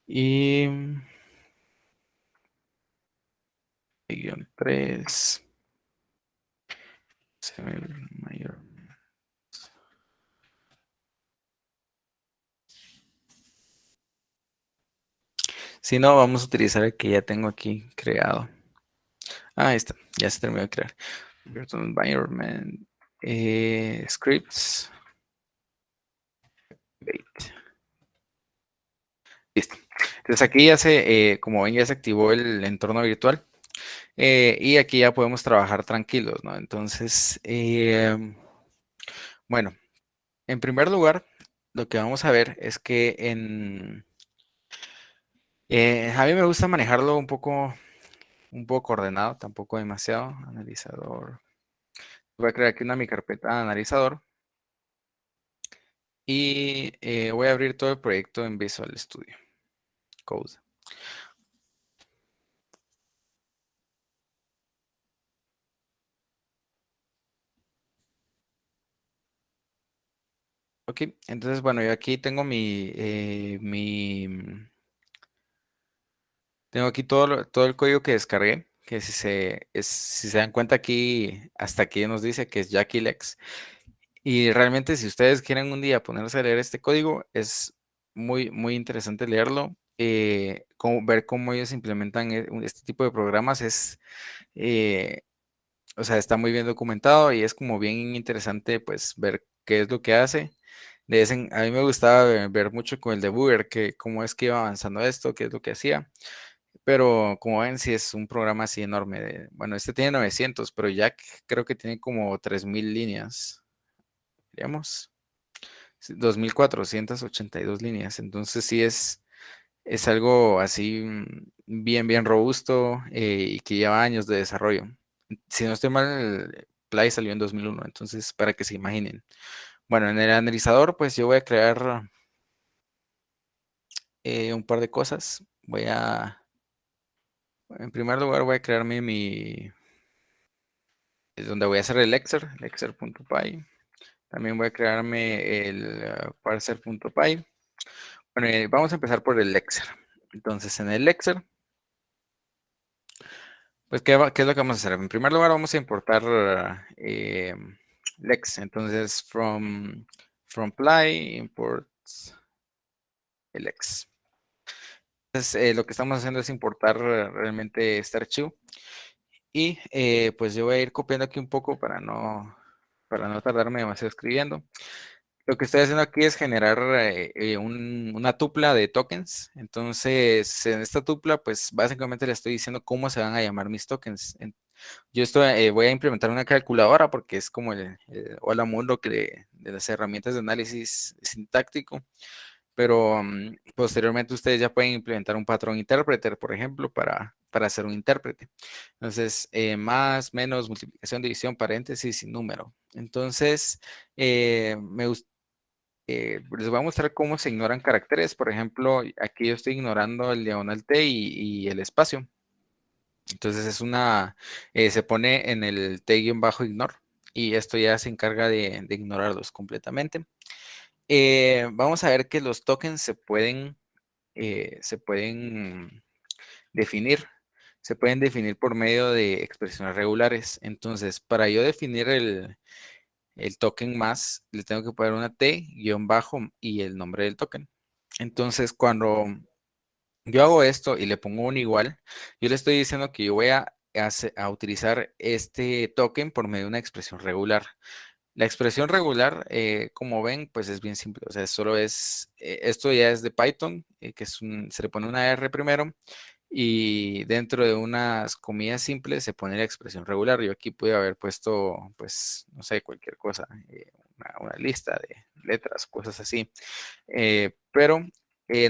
Y guión 3. Mayor. Si no, vamos a utilizar el que ya tengo aquí creado. Ahí está, ya se terminó de crear. Virtual Environment, Scripts. Wait. Listo. Entonces aquí como ven, ya se activó el entorno virtual. Y aquí ya podemos trabajar tranquilos, ¿no? Entonces, bueno, en primer lugar, lo que vamos a ver es que a mí me gusta manejarlo un poco ordenado, tampoco demasiado. Analizador. Voy a crear aquí mi carpeta de analizador y voy a abrir todo el proyecto en Visual Studio Code. Ok, entonces bueno, yo aquí tengo tengo aquí todo el código que descargué, que si se dan cuenta aquí, hasta aquí nos dice que es Jackie Lex. Y realmente si ustedes quieren un día ponerse a leer este código, es muy, muy interesante leerlo. Ver cómo ellos implementan este tipo de programas es, eh, o sea, está muy bien documentado y es como bien interesante pues ver qué es lo que hace. A mí me gustaba ver mucho con el debugger, que cómo es que iba avanzando esto, qué es lo que hacía. Pero como ven, sí es un programa así enorme. Bueno, este tiene 900, pero Jack creo que tiene como 3000 líneas. Digamos, sí, 2482 líneas. Entonces sí es algo así bien robusto y que lleva años de desarrollo. Si no estoy mal, el Play salió en 2001, entonces para que se imaginen. Bueno, en el analizador, pues yo voy a crear un par de cosas. En primer lugar, voy a crearme es donde voy a hacer el lexer.py. También voy a crearme el parser.py. Bueno, vamos a empezar por el lexer. Entonces, en el lexer, pues, ¿qué es lo que vamos a hacer? En primer lugar, vamos a importar lex. Entonces, from ply, import el lex. Entonces, lo que estamos haciendo es importar realmente este archivo. Y pues yo voy a ir copiando aquí un poco para no tardarme demasiado escribiendo. Lo que estoy haciendo aquí es generar una tupla de tokens. Entonces, en esta tupla, pues básicamente le estoy diciendo cómo se van a llamar mis tokens. Voy a implementar una calculadora porque es como el hola mundo de las herramientas de análisis sintáctico. Pero posteriormente ustedes ya pueden implementar un patrón interpreter, por ejemplo, para hacer un intérprete. Entonces, más, menos, multiplicación, división, paréntesis y número. Entonces, les voy a mostrar cómo se ignoran caracteres. Por ejemplo, aquí yo estoy ignorando el diagonal T y el espacio. Entonces se pone en el T-ignore y esto ya se encarga de ignorarlos completamente. Vamos a ver que los tokens se pueden definir. Se pueden definir por medio de expresiones regulares. Entonces, para yo definir el token más, le tengo que poner una T, guión bajo y el nombre del token. Entonces, cuando yo hago esto y le pongo un igual, yo le estoy diciendo que yo voy a utilizar este token por medio de una expresión regular. La expresión regular, como ven, pues es bien simple. O sea, esto ya es de Python, que se le pone una R primero y dentro de unas comillas simples se pone la expresión regular. Yo aquí pude haber puesto, pues, no sé, cualquier cosa, una lista de letras, cosas así. Pero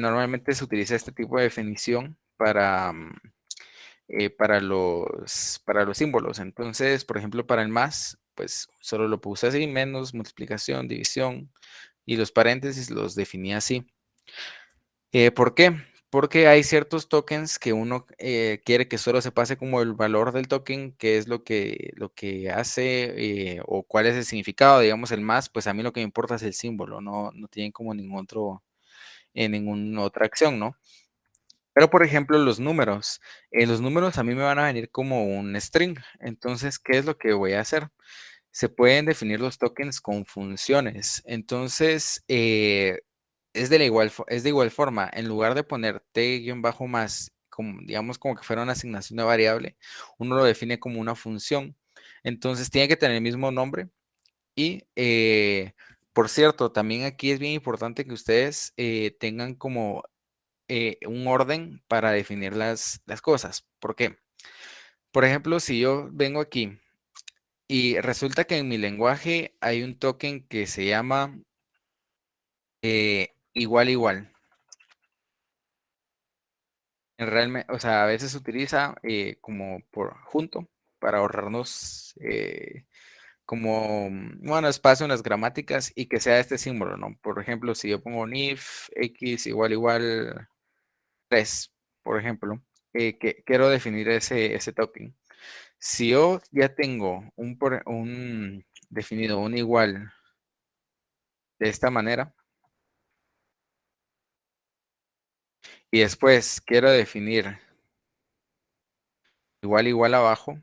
normalmente se utiliza este tipo de definición para los símbolos. Entonces, por ejemplo, para el más, pues solo lo puse así, menos, multiplicación, división, y los paréntesis los definí así. ¿Por qué? Porque hay ciertos tokens que uno quiere que solo se pase como el valor del token, que es lo que hace o cuál es el significado, digamos, el más, pues a mí lo que me importa es el símbolo, no tienen como ninguna otra acción, ¿no? Pero, por ejemplo, los números a mí me van a venir como un string. Entonces, ¿qué es lo que voy a hacer? Se pueden definir los tokens con funciones. Entonces, es de igual forma, en lugar de poner t-más, como, digamos como que fuera una asignación de variable, uno lo define como una función. Entonces, tiene que tener el mismo nombre. Y, por cierto, también aquí es bien importante que ustedes tengan como un orden para definir las cosas. ¿Por qué? Por ejemplo, si yo vengo aquí y resulta que en mi lenguaje hay un token que se llama igual igual. Realmente, o sea, a veces se utiliza como por junto para ahorrarnos como, bueno, espacio en las gramáticas y que sea este símbolo, ¿no? Por ejemplo, si yo pongo un if x igual igual 3, por ejemplo, que quiero definir ese token. Si yo ya tengo definido un igual de esta manera y después quiero definir igual igual abajo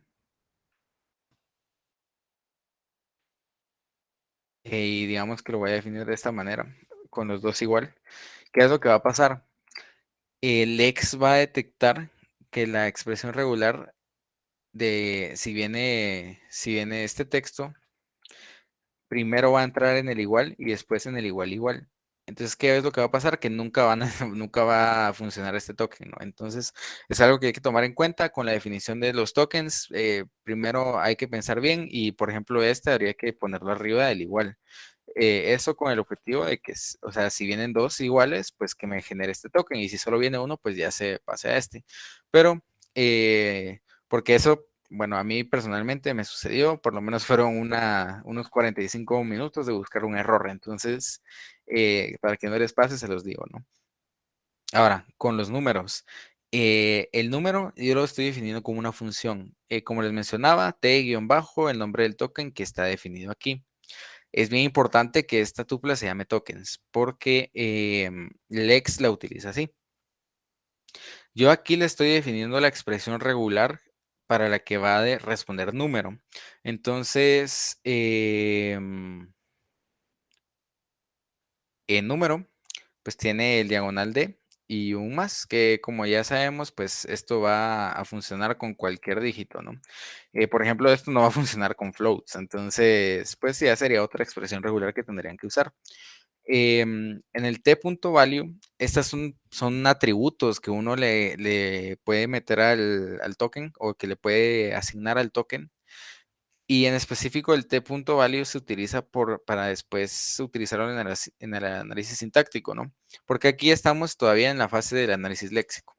y digamos que lo voy a definir de esta manera con los dos igual, ¿qué es lo que va a pasar? El X va a detectar que la expresión regular si viene este texto, primero va a entrar en el igual y después en el igual igual. Entonces, ¿qué es lo que va a pasar? Que nunca va a funcionar este token, ¿no? Entonces, es algo que hay que tomar en cuenta con la definición de los tokens. Primero hay que pensar bien y, por ejemplo, este habría que ponerlo arriba del igual. Eso con el objetivo de que, o sea, si vienen dos iguales, pues que me genere este token. Y si solo viene uno, pues ya se pase a este. Pero, porque eso, bueno, a mí personalmente me sucedió, por lo menos fueron unos 45 minutos de buscar un error. Entonces, para que no les pase, se los digo, ¿no? Ahora, con los números. El número yo lo estoy definiendo como una función. Como les mencionaba, t-bajo, el nombre del token que está definido aquí. Es bien importante que esta tupla se llame tokens porque Lex la utiliza así. Yo aquí le estoy definiendo la expresión regular para la que va a responder número. Entonces, el número, pues tiene el diagonal de y un más, que como ya sabemos, pues esto va a funcionar con cualquier dígito, ¿no? Por ejemplo, esto no va a funcionar con floats, entonces, pues ya sería otra expresión regular que tendrían que usar. En el t.value, estas son atributos que uno le puede meter al token o que le puede asignar al token. Y en específico el t.value se utiliza para después utilizarlo en el análisis sintáctico, ¿no? Porque aquí estamos todavía en la fase del análisis léxico.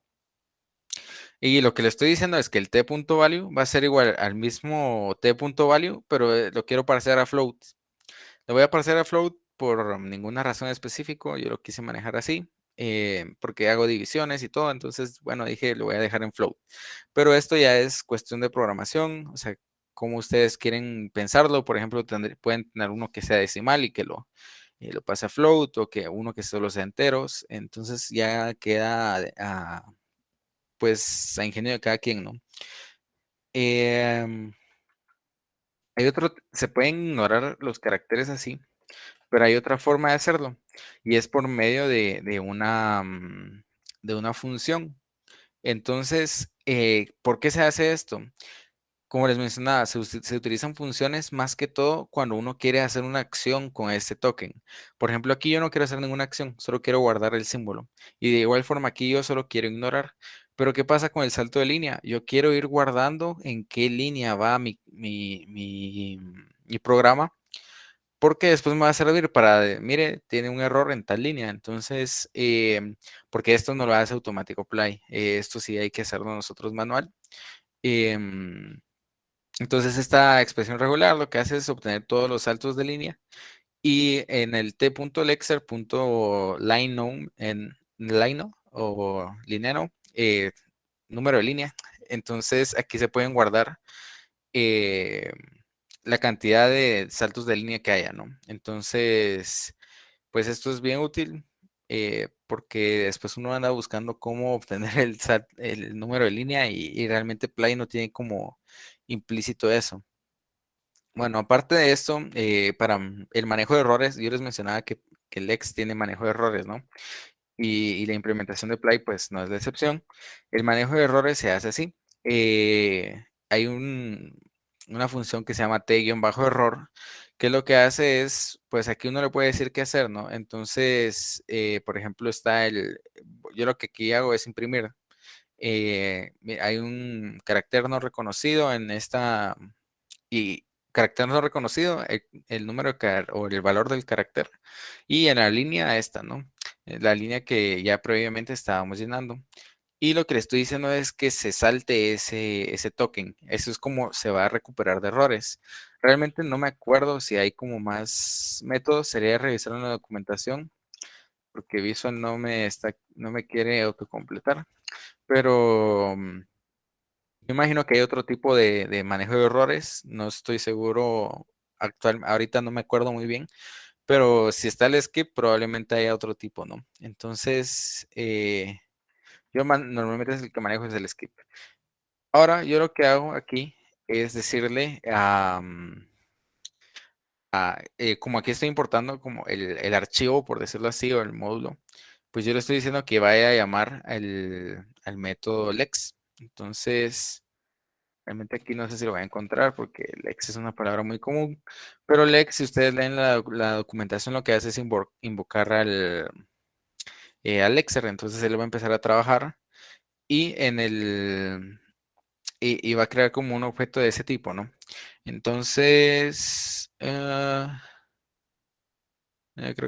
Y lo que le estoy diciendo es que el t.value va a ser igual al mismo t.value, pero lo quiero parecer a float. Lo voy a pasar a float por ninguna razón específica. Yo lo quise manejar así, porque hago divisiones y todo. Entonces, bueno, dije, lo voy a dejar en float. Pero esto ya es cuestión de programación. O sea, como ustedes quieren pensarlo. Por ejemplo, pueden tener uno que sea decimal y que lo pase a float o que uno que solo sea enteros. Entonces ya queda pues a ingenio de cada quien, ¿no? Em, se pueden ignorar los caracteres así. Pero hay otra forma de hacerlo y es por medio de una función. Entonces, ¿por qué se hace esto? Como les mencionaba, se utilizan funciones más que todo cuando uno quiere hacer una acción con este token. Por ejemplo, aquí yo no quiero hacer ninguna acción, solo quiero guardar el símbolo. Y de igual forma aquí yo solo quiero ignorar. Pero ¿qué pasa con el salto de línea? Yo quiero ir guardando en qué línea va mi programa porque después me va a servir mire, tiene un error en tal línea, entonces, porque esto no lo hace automático Play, esto sí hay que hacerlo nosotros manual. Em, entonces, esta expresión regular lo que hace es obtener todos los saltos de línea y en el t.lexer.lineno, en lineo o linero, número de línea, entonces aquí se pueden guardar eh, la cantidad de saltos de línea que haya, ¿no? Entonces, pues esto es bien útil porque después uno anda buscando cómo obtener el número de línea y realmente Play no tiene como implícito eso. Bueno, aparte de esto, para el manejo de errores, yo les mencionaba que el Lex tiene manejo de errores, ¿no? Y la implementación de Play, pues no es la excepción. El manejo de errores se hace así. Hay una función que se llama t-error, que lo que hace es, pues aquí uno le puede decir qué hacer, ¿no? Entonces, por ejemplo, yo lo que aquí hago es imprimir. Hay un carácter no reconocido en esta, y carácter no reconocido, el número o el valor del carácter, y en la línea esta, ¿no? La línea que ya previamente estábamos llenando. Y lo que le estoy diciendo es que se salte ese token. Eso es como se va a recuperar de errores. Realmente no me acuerdo si hay como más métodos. Sería revisar en la documentación porque Visual no me quiere autocompletar. Pero yo imagino que hay otro tipo de manejo de errores. No estoy seguro ahorita no me acuerdo muy bien. Pero si está el skip, probablemente haya otro tipo, ¿no? Entonces, yo normalmente es el que manejo es el skip. Ahora, yo lo que hago aquí es decirle como aquí estoy importando como el archivo, por decirlo así, o el módulo, pues yo le estoy diciendo que vaya a llamar al método lex. Entonces, realmente aquí no sé si lo voy a encontrar porque Lex es una palabra muy común, pero Lex, si ustedes leen la documentación, lo que hace es invocar al Lexer, entonces él va a empezar a trabajar y y va a crear como un objeto de ese tipo, ¿no? Entonces, creo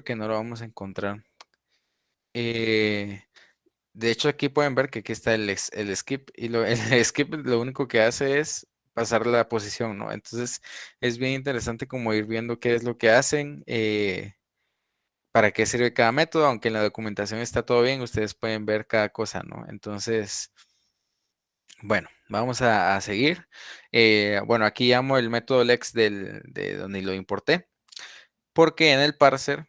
que no lo vamos a encontrar. Eh, de hecho, aquí pueden ver que aquí está el skip y el skip lo único que hace es pasar la posición, ¿no? Entonces, es bien interesante como ir viendo qué es lo que hacen, para qué sirve cada método, aunque en la documentación está todo bien, ustedes pueden ver cada cosa, ¿no? Entonces, bueno, vamos a seguir. Bueno, aquí llamo el método lex de donde lo importé, porque en el parser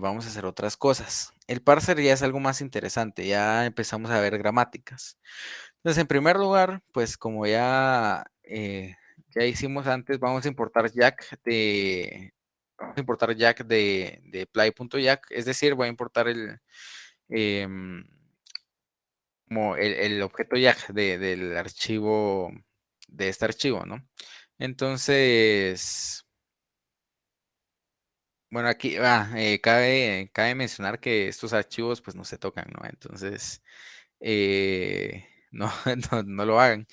vamos a hacer otras cosas. El parser ya es algo más interesante, ya empezamos a ver gramáticas. Entonces, en primer lugar, pues como ya hicimos antes, vamos a importar jack de play.jack, es decir, voy a importar em, como el objeto jack del archivo, de este archivo, ¿no? Entonces, bueno, aquí cabe mencionar que estos archivos pues no se tocan, ¿no? Entonces, no, no lo hagan,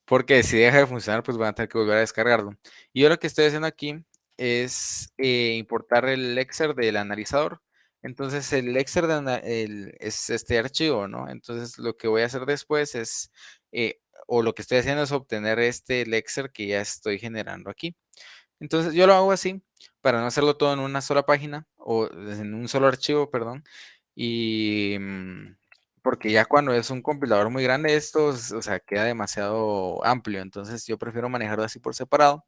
porque si deja de funcionar pues van a tener que volver a descargarlo. Y yo lo que estoy haciendo aquí es importar el Lexer del analizador. Entonces el Lexer es este archivo, ¿no? Entonces lo que voy a hacer después o lo que estoy haciendo es obtener este Lexer que ya estoy generando aquí. Entonces yo lo hago así para no hacerlo todo en una sola página o en un solo archivo, perdón. Y porque ya cuando es un compilador muy grande, esto, o sea, queda demasiado amplio. Entonces yo prefiero manejarlo así por separado.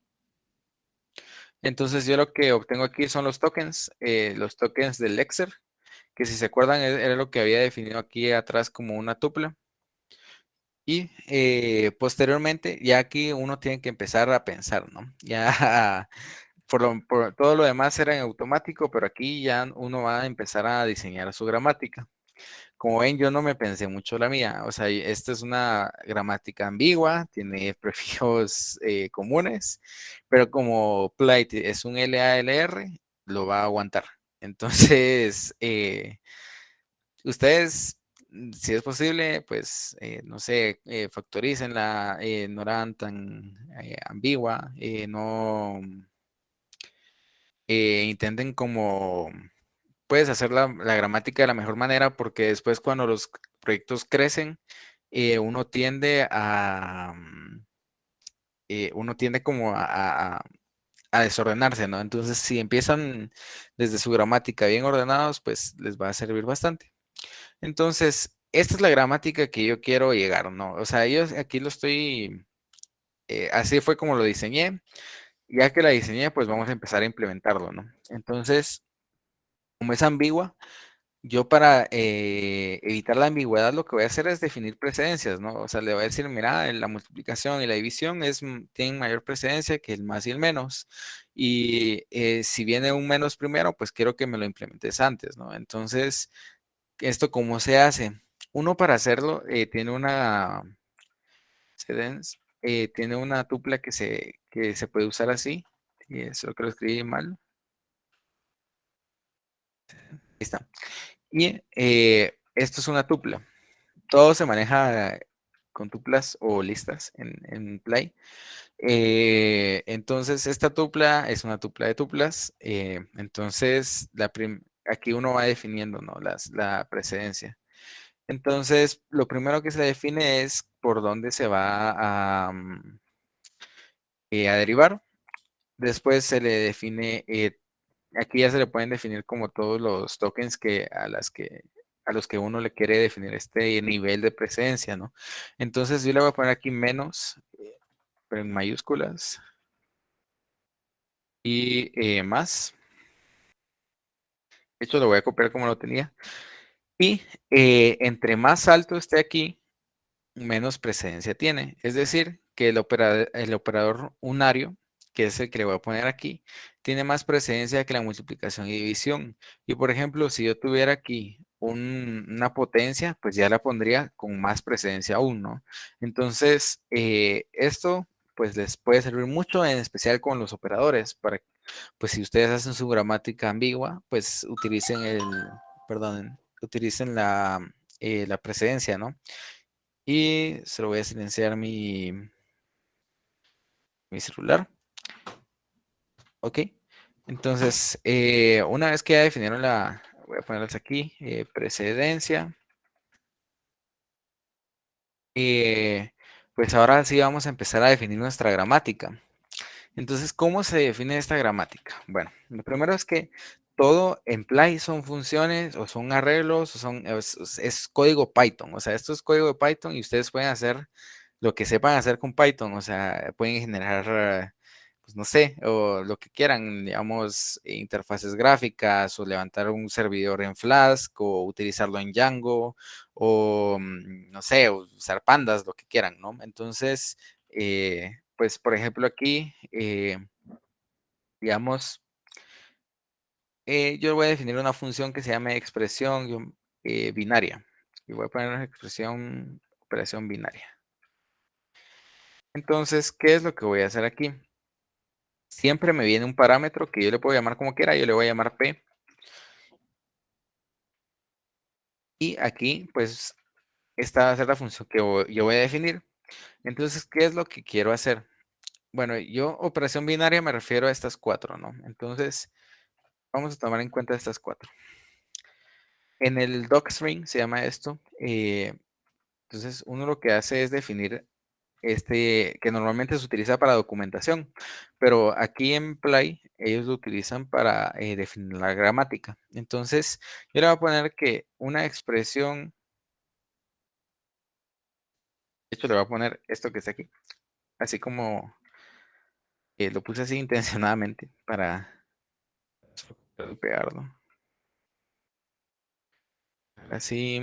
Entonces yo lo que obtengo aquí son los tokens del Lexer, que si se acuerdan era lo que había definido aquí atrás como una tupla. Y posteriormente, ya aquí uno tiene que empezar a pensar, ¿no? Ya por todo lo demás era en automático, pero aquí ya uno va a empezar a diseñar su gramática. Como ven, yo no me pensé mucho la mía. O sea, esta es una gramática ambigua, tiene prefijos comunes, pero como Plait es un LALR, lo va a aguantar. Entonces, ustedes, si es posible, pues, no sé, factorícenla, no la hagan tan ambigua, no intenten como puedes hacer la gramática de la mejor manera porque después cuando los proyectos crecen, uno tiende como a desordenarse, ¿no? Entonces, si empiezan desde su gramática bien ordenados, pues les va a servir bastante. Entonces, esta es la gramática que yo quiero llegar, ¿no? O sea, yo aquí lo así fue como lo diseñé. Ya que la diseñé, pues vamos a empezar a implementarlo, ¿no? Entonces, como es ambigua, yo para evitar la ambigüedad lo que voy a hacer es definir precedencias, ¿no? O sea, le voy a decir, mira, la multiplicación y la división tienen mayor precedencia que el más y el menos. Y si viene un menos primero, pues quiero que me lo implementes antes, ¿no? Entonces, ¿esto cómo se hace? Uno para hacerlo tiene una tupla que se puede usar así. Y eso que lo escribí mal. Ahí está. Y esto es una tupla. Todo se maneja con tuplas o listas en Play. Entonces, esta tupla es una tupla de tuplas. Entonces, aquí uno va definiendo, ¿no? La precedencia. Entonces, lo primero que se define es por dónde se va a derivar. Después se le define, aquí ya se le pueden definir como todos los tokens a los que uno le quiere definir este nivel de presencia, ¿no? Entonces yo le voy a poner aquí menos, pero en mayúsculas, y más. De hecho, lo voy a copiar como lo tenía. Y entre más alto esté aquí, menos precedencia tiene. Es decir, que el operador unario, que es el que le voy a poner aquí, tiene más precedencia que la multiplicación y división. Y por ejemplo, si yo tuviera aquí una potencia, pues ya la pondría con más presencia aún, ¿no? Entonces, esto pues les puede servir mucho, en especial con los operadores, para, pues si ustedes hacen su gramática ambigua, pues perdón, utilicen la precedencia, ¿no? Y se lo voy a silenciar mi celular. Ok. Entonces, una vez que ya definieron voy a ponerlas aquí, precedencia. Pues ahora sí vamos a empezar a definir nuestra gramática. Entonces, ¿cómo se define esta gramática? Bueno, lo primero es que todo imply son funciones o son arreglos o es código Python. O sea, esto es código de Python y ustedes pueden hacer lo que sepan hacer con Python. O sea, pueden generar, pues no sé, o lo que quieran, digamos, interfaces gráficas o levantar un servidor en Flask o utilizarlo en Django o, no sé, usar pandas, lo que quieran, ¿no? Entonces, pues, por ejemplo, aquí, digamos, yo voy a definir una función que se llama expresión binaria. Y voy a poner una operación binaria. Entonces, ¿qué es lo que voy a hacer aquí? Siempre me viene un parámetro que yo le puedo llamar como quiera, yo le voy a llamar P. Y aquí, pues, esta va a ser la función que yo voy a definir. Entonces, ¿qué es lo que quiero hacer? Bueno, yo operación binaria me refiero a estas cuatro, ¿no? Entonces, vamos a tomar en cuenta estas cuatro. En el docstring se llama esto. Entonces, uno lo que hace es definir que normalmente se utiliza para documentación, pero aquí en Play ellos lo utilizan para definir la gramática. Entonces, yo le voy a poner que una expresión, de hecho le voy a poner esto que está aquí, así como lo puse así intencionadamente para pegarlo. Así,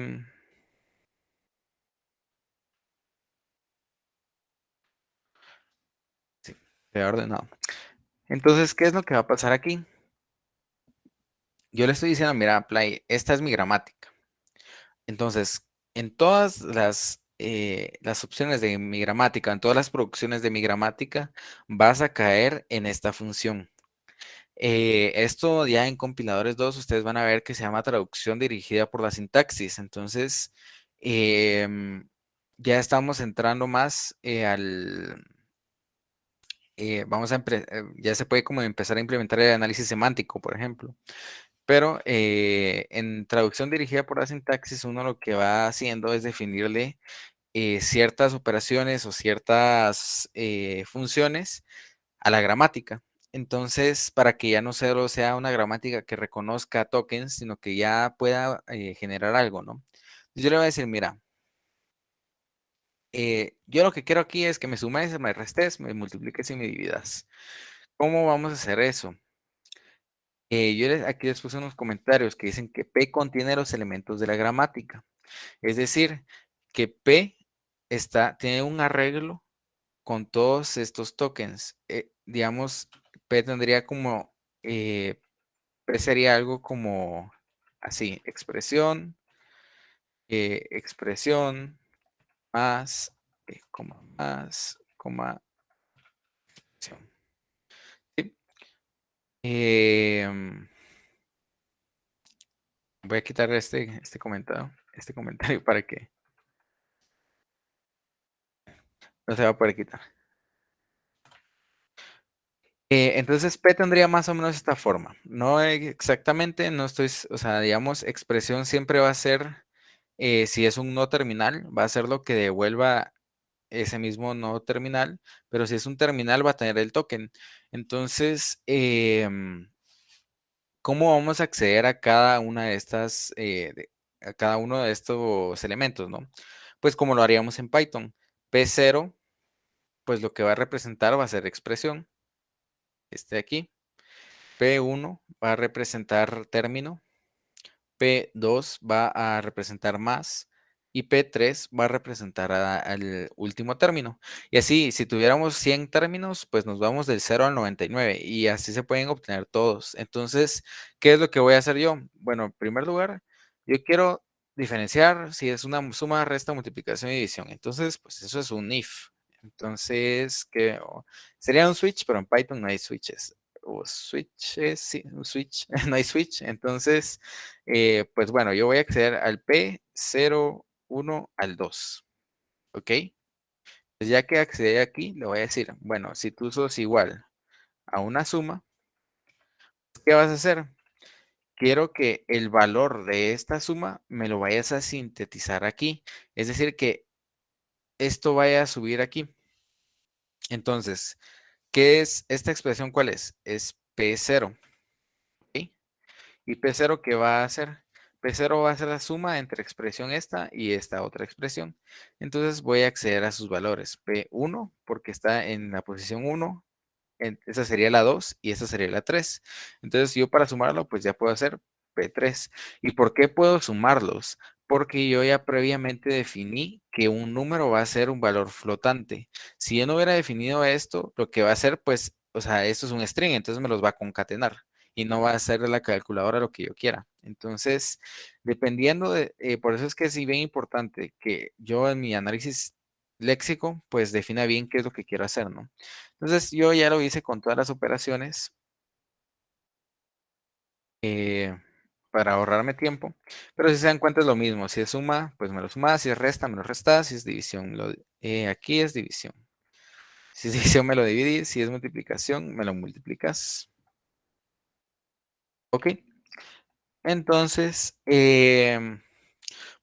sí, queda ordenado. Entonces, ¿qué es lo que va a pasar aquí? Yo le estoy diciendo, mira, Play, esta es mi gramática. Entonces, en todas las opciones de mi gramática, en todas las producciones de mi gramática, vas a caer en esta función. Esto ya en compiladores 2 ustedes van a ver que se llama traducción dirigida por la sintaxis. Entonces, ya estamos entrando más ya se puede como empezar a implementar el análisis semántico, por ejemplo. Pero en traducción dirigida por la sintaxis, uno lo que va haciendo es definirle ciertas operaciones o ciertas funciones a la gramática. Entonces, para que ya no solo sea una gramática que reconozca tokens, sino que ya pueda generar algo, ¿no? Yo le voy a decir, mira, yo lo que quiero aquí es que me sumes, me restes, me multipliques y me dividas. ¿Cómo vamos a hacer eso? Aquí les puse unos comentarios que dicen que P contiene los elementos de la gramática. Es decir, que P tiene un arreglo con todos estos tokens. Digamos, P tendría como, P sería algo como así, expresión, más, coma, expresión. ¿Sí? Em, Voy a quitar este comentario para que no se va a poder quitar. Entonces P tendría más o menos esta forma. No exactamente, no estoy, o sea, digamos, expresión siempre va a ser, si es un no terminal, va a ser lo que devuelva ese mismo no terminal, pero si es un terminal va a tener el token. Entonces, ¿cómo vamos a acceder a cada una de estas, a cada uno de estos elementos, ¿no? Pues como lo haríamos en Python. P0, pues lo que va a representar va a ser expresión, este de aquí. P1 va a representar término, P2 va a representar más y P3 va a representar al último término. Y así, si tuviéramos 100 términos, pues nos vamos del 0 al 99 y así se pueden obtener todos. Entonces, ¿qué es lo que voy a hacer yo? Bueno, en primer lugar, Yo quiero diferenciar si es una suma, resta, multiplicación y división. Entonces, pues eso es un if. Entonces, sería un switch, pero en Python no hay switches. O switches, sí, un switch, no hay switch. Entonces, pues bueno, yo voy a acceder al P0, 1 al 2. ¿Ok? Pues ya que accedí aquí, le voy a decir, bueno, si tú sos igual a una suma, ¿qué vas a hacer? Quiero que el valor de esta suma me lo vayas a sintetizar aquí. Es decir, que esto vaya a subir aquí. Entonces, ¿qué es esta expresión? ¿Cuál es? Es P0. ¿Ok? ¿Y P0 qué va a hacer? P0 va a ser la suma entre expresión esta y esta otra expresión. Entonces voy a acceder a sus valores. P1 porque está en la posición 1. Esa sería la 2 y esa sería la 3. Entonces yo para sumarlo pues ya puedo hacer P3. ¿Y por qué puedo sumarlos? Porque yo ya previamente definí que un número va a ser un valor flotante. Si yo no hubiera definido esto, lo que va a hacer pues, o sea, esto es un string, entonces me los va a concatenar y no va a hacer de la calculadora lo que yo quiera. Entonces, dependiendo por eso es que es bien importante que yo en mi análisis léxico pues defina bien qué es lo que quiero hacer, ¿no? Entonces yo ya lo hice con todas las operaciones para ahorrarme tiempo, pero si se dan cuenta es lo mismo, si es suma, pues me lo sumas, si es resta, me lo restas, si es división, aquí es división. Si es división me lo dividís, si es multiplicación me lo multiplicas. Ok, entonces,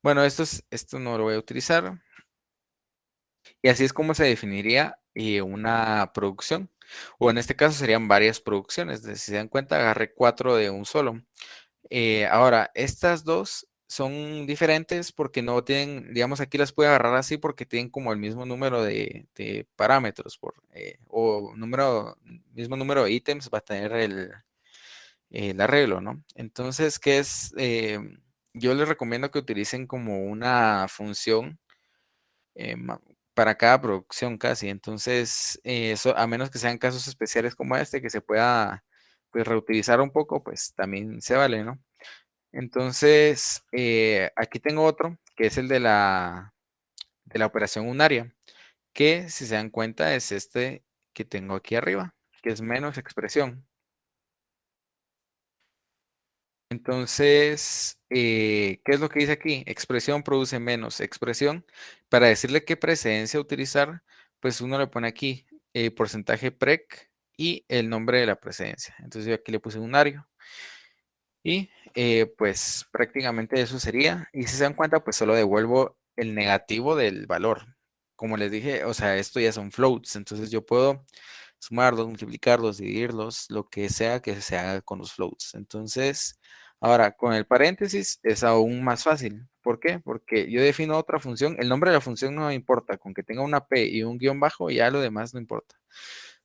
bueno, esto no lo voy a utilizar. Y así es como se definiría una producción. O en este caso serían varias producciones. Si se dan cuenta, agarré 4 de un solo. Ahora, estas dos son diferentes porque no tienen, digamos, aquí las puedo agarrar así porque tienen como el mismo número de parámetros o mismo número de ítems va a tener el arreglo, ¿no? Entonces, ¿qué es? Yo les recomiendo que utilicen como una función para cada producción casi. Entonces, a menos que sean casos especiales como este, que se pueda pues, reutilizar un poco, pues también se vale, ¿no? Entonces, aquí tengo otro, que es el de la operación unaria, que si se dan cuenta es este que tengo aquí arriba, que es menos expresión. Entonces, ¿qué es lo que dice aquí? Expresión produce menos expresión. Para decirle qué precedencia utilizar, pues uno le pone aquí porcentaje prec y el nombre de la precedencia. Entonces yo aquí le puse unario. Y pues prácticamente eso sería. Y si se dan cuenta, pues solo devuelvo el negativo del valor. Como les dije, o sea, esto ya son floats. Entonces yo puedo sumarlos, multiplicarlos, dividirlos, lo que sea que se haga con los floats. Entonces, ahora con el paréntesis es aún más fácil. ¿Por qué? Porque yo defino otra función. El nombre de la función no me importa. Con que tenga una P y un guión bajo, ya lo demás no importa.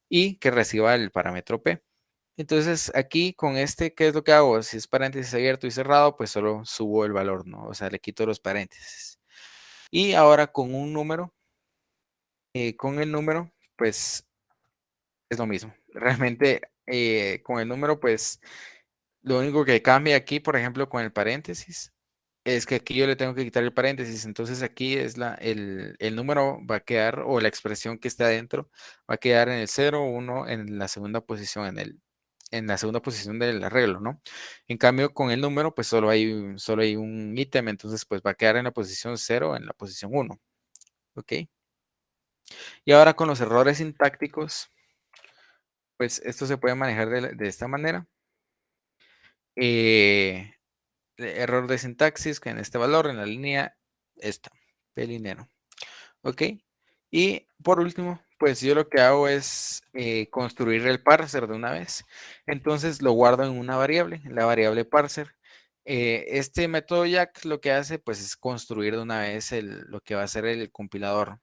Y que reciba el parámetro P. Entonces, aquí con este, ¿qué es lo que hago? Si es paréntesis abierto y cerrado, pues solo subo el valor, ¿no? O sea, le quito los paréntesis. Y ahora con un número, con el número, pues es lo mismo. Realmente, con el número, pues lo único que cambia aquí, por ejemplo, con el paréntesis, es que aquí yo le tengo que quitar el paréntesis. Entonces aquí es el número va a quedar, o la expresión que está adentro, va a quedar en el 0, 1, en la segunda posición, en la segunda posición del arreglo, ¿no? En cambio, con el número, pues solo hay un ítem, entonces pues va a quedar en la posición 0, en la posición 1, ¿ok? Y ahora con los errores sintácticos, pues esto se puede manejar de esta manera. Eh, Error de sintaxis, que en este valor, en la línea, esta, pelinero, ¿ok? Y por último, pues yo lo que hago es construir el parser de una vez. Entonces lo guardo en una variable, la variable parser. Este método Jack lo que hace pues es construir de una vez lo que va a ser el compilador.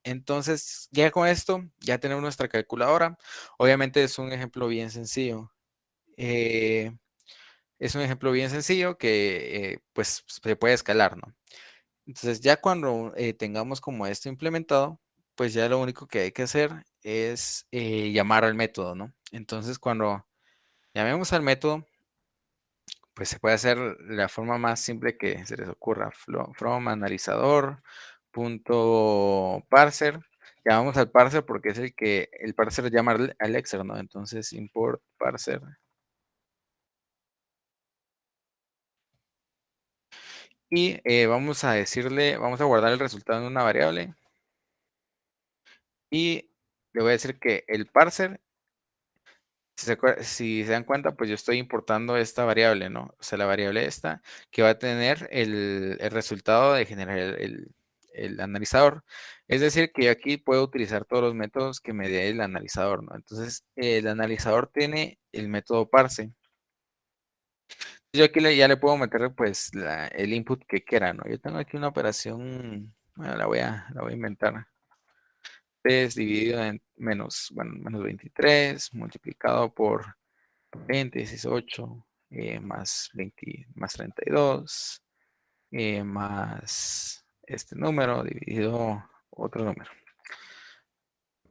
Entonces ya con esto ya tenemos nuestra calculadora. Obviamente es un ejemplo bien sencillo. Eh, es un ejemplo bien sencillo que pues se puede escalar, ¿no? Entonces ya cuando tengamos como esto implementado, pues ya lo único que hay que hacer es llamar al método, ¿no? Entonces cuando llamemos al método, pues se puede hacer la forma más simple que se les ocurra. From analizador punto parser. Llamamos al parser porque es el parser llama al Excel, ¿no? Entonces import parser. Y vamos a guardar el resultado en una variable. Y le voy a decir que el parser, si se dan cuenta, pues yo estoy importando esta variable, ¿no? O sea, la variable esta que va a tener el resultado de generar el analizador. Es decir, que yo aquí puedo utilizar todos los métodos que me dé el analizador, ¿no? Entonces, el analizador tiene el método parse. Yo aquí ya le puedo meter, pues, el input que quiera, ¿no? Yo tengo aquí una operación, bueno, la voy a inventar. 3 dividido en menos 23 multiplicado por 20, 18, más 20, más 32, más este número dividido otro número.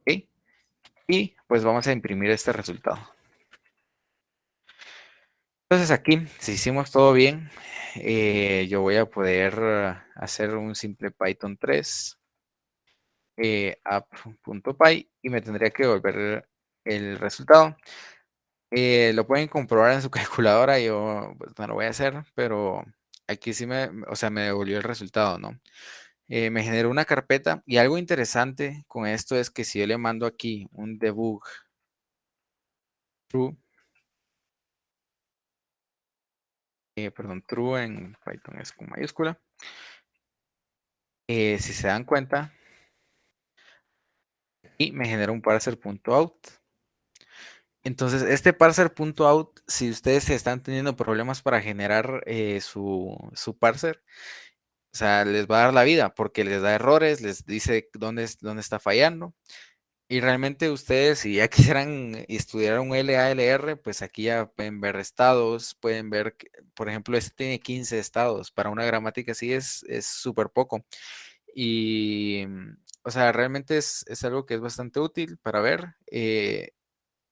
¿Ok? Y pues vamos a imprimir este resultado. Entonces aquí, si hicimos todo bien, yo voy a poder hacer un simple Python 3 app.py y me tendría que devolver el resultado. Lo pueden comprobar en su calculadora, yo pues, no lo voy a hacer, pero aquí sí o sea, me devolvió el resultado, ¿no? Me generó una carpeta y algo interesante con esto es que si yo le mando aquí un debug true, perdón, true en Python es con mayúscula, si se dan cuenta, y me genera un parser.out. Entonces, este parser.out, si ustedes están teniendo problemas para generar su parser, o sea, les va a dar la vida porque les da errores, les dice dónde está fallando. Y realmente ustedes, si ya quisieran estudiar un LALR, pues aquí ya pueden ver estados, pueden ver, por ejemplo, este tiene 15 estados. Para una gramática así es súper poco. Y, o sea, realmente es algo que es bastante útil para ver.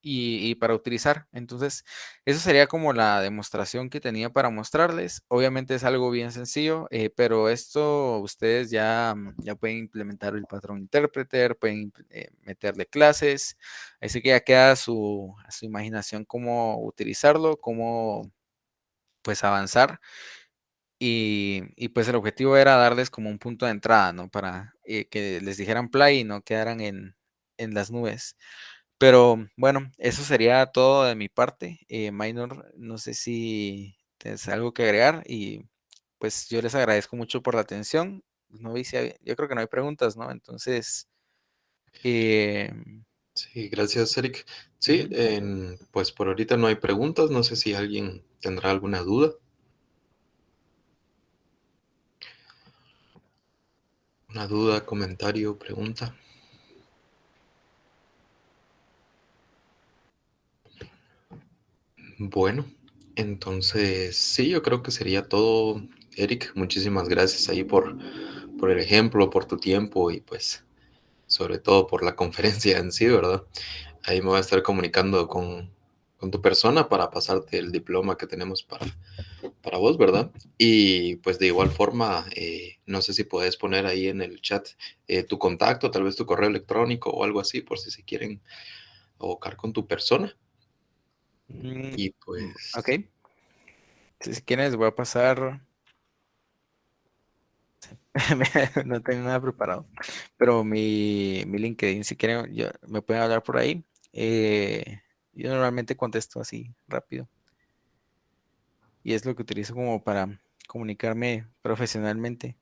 Y para utilizar. Entonces, eso sería como la demostración que tenía para mostrarles. Obviamente es algo bien sencillo, pero esto ustedes ya pueden implementar el patrón interpreter, pueden meterle clases, así que ya queda a su imaginación cómo utilizarlo, cómo pues avanzar. Y pues el objetivo era darles como un punto de entrada, ¿no? Para que les dijeran play y no quedaran en las nubes. Pero bueno, eso sería todo de mi parte. Minor, no sé si tienes algo que agregar y pues yo les agradezco mucho por la atención. No vi si yo creo que no hay preguntas, ¿no? Entonces, eh, Sí, gracias, Eric. Sí, ujú. pues por ahorita no hay preguntas. No sé si alguien tendrá alguna duda. Una duda, comentario, pregunta. Bueno, entonces sí, yo creo que sería todo, Eric. Muchísimas gracias ahí por el ejemplo, por tu tiempo y pues sobre todo por la conferencia en sí, ¿verdad? Ahí me voy a estar comunicando con tu persona para pasarte el diploma que tenemos para vos, ¿verdad? Y pues de igual forma, no sé si puedes poner ahí en el chat tu contacto, tal vez tu correo electrónico o algo así, por si se quieren abocar con tu persona. Mm, Y ok, pues, si quieres voy a pasar, no tengo nada preparado, pero mi LinkedIn, si quieren, me pueden hablar por ahí. Yo normalmente contesto así rápido. Y es lo que utilizo como para comunicarme profesionalmente.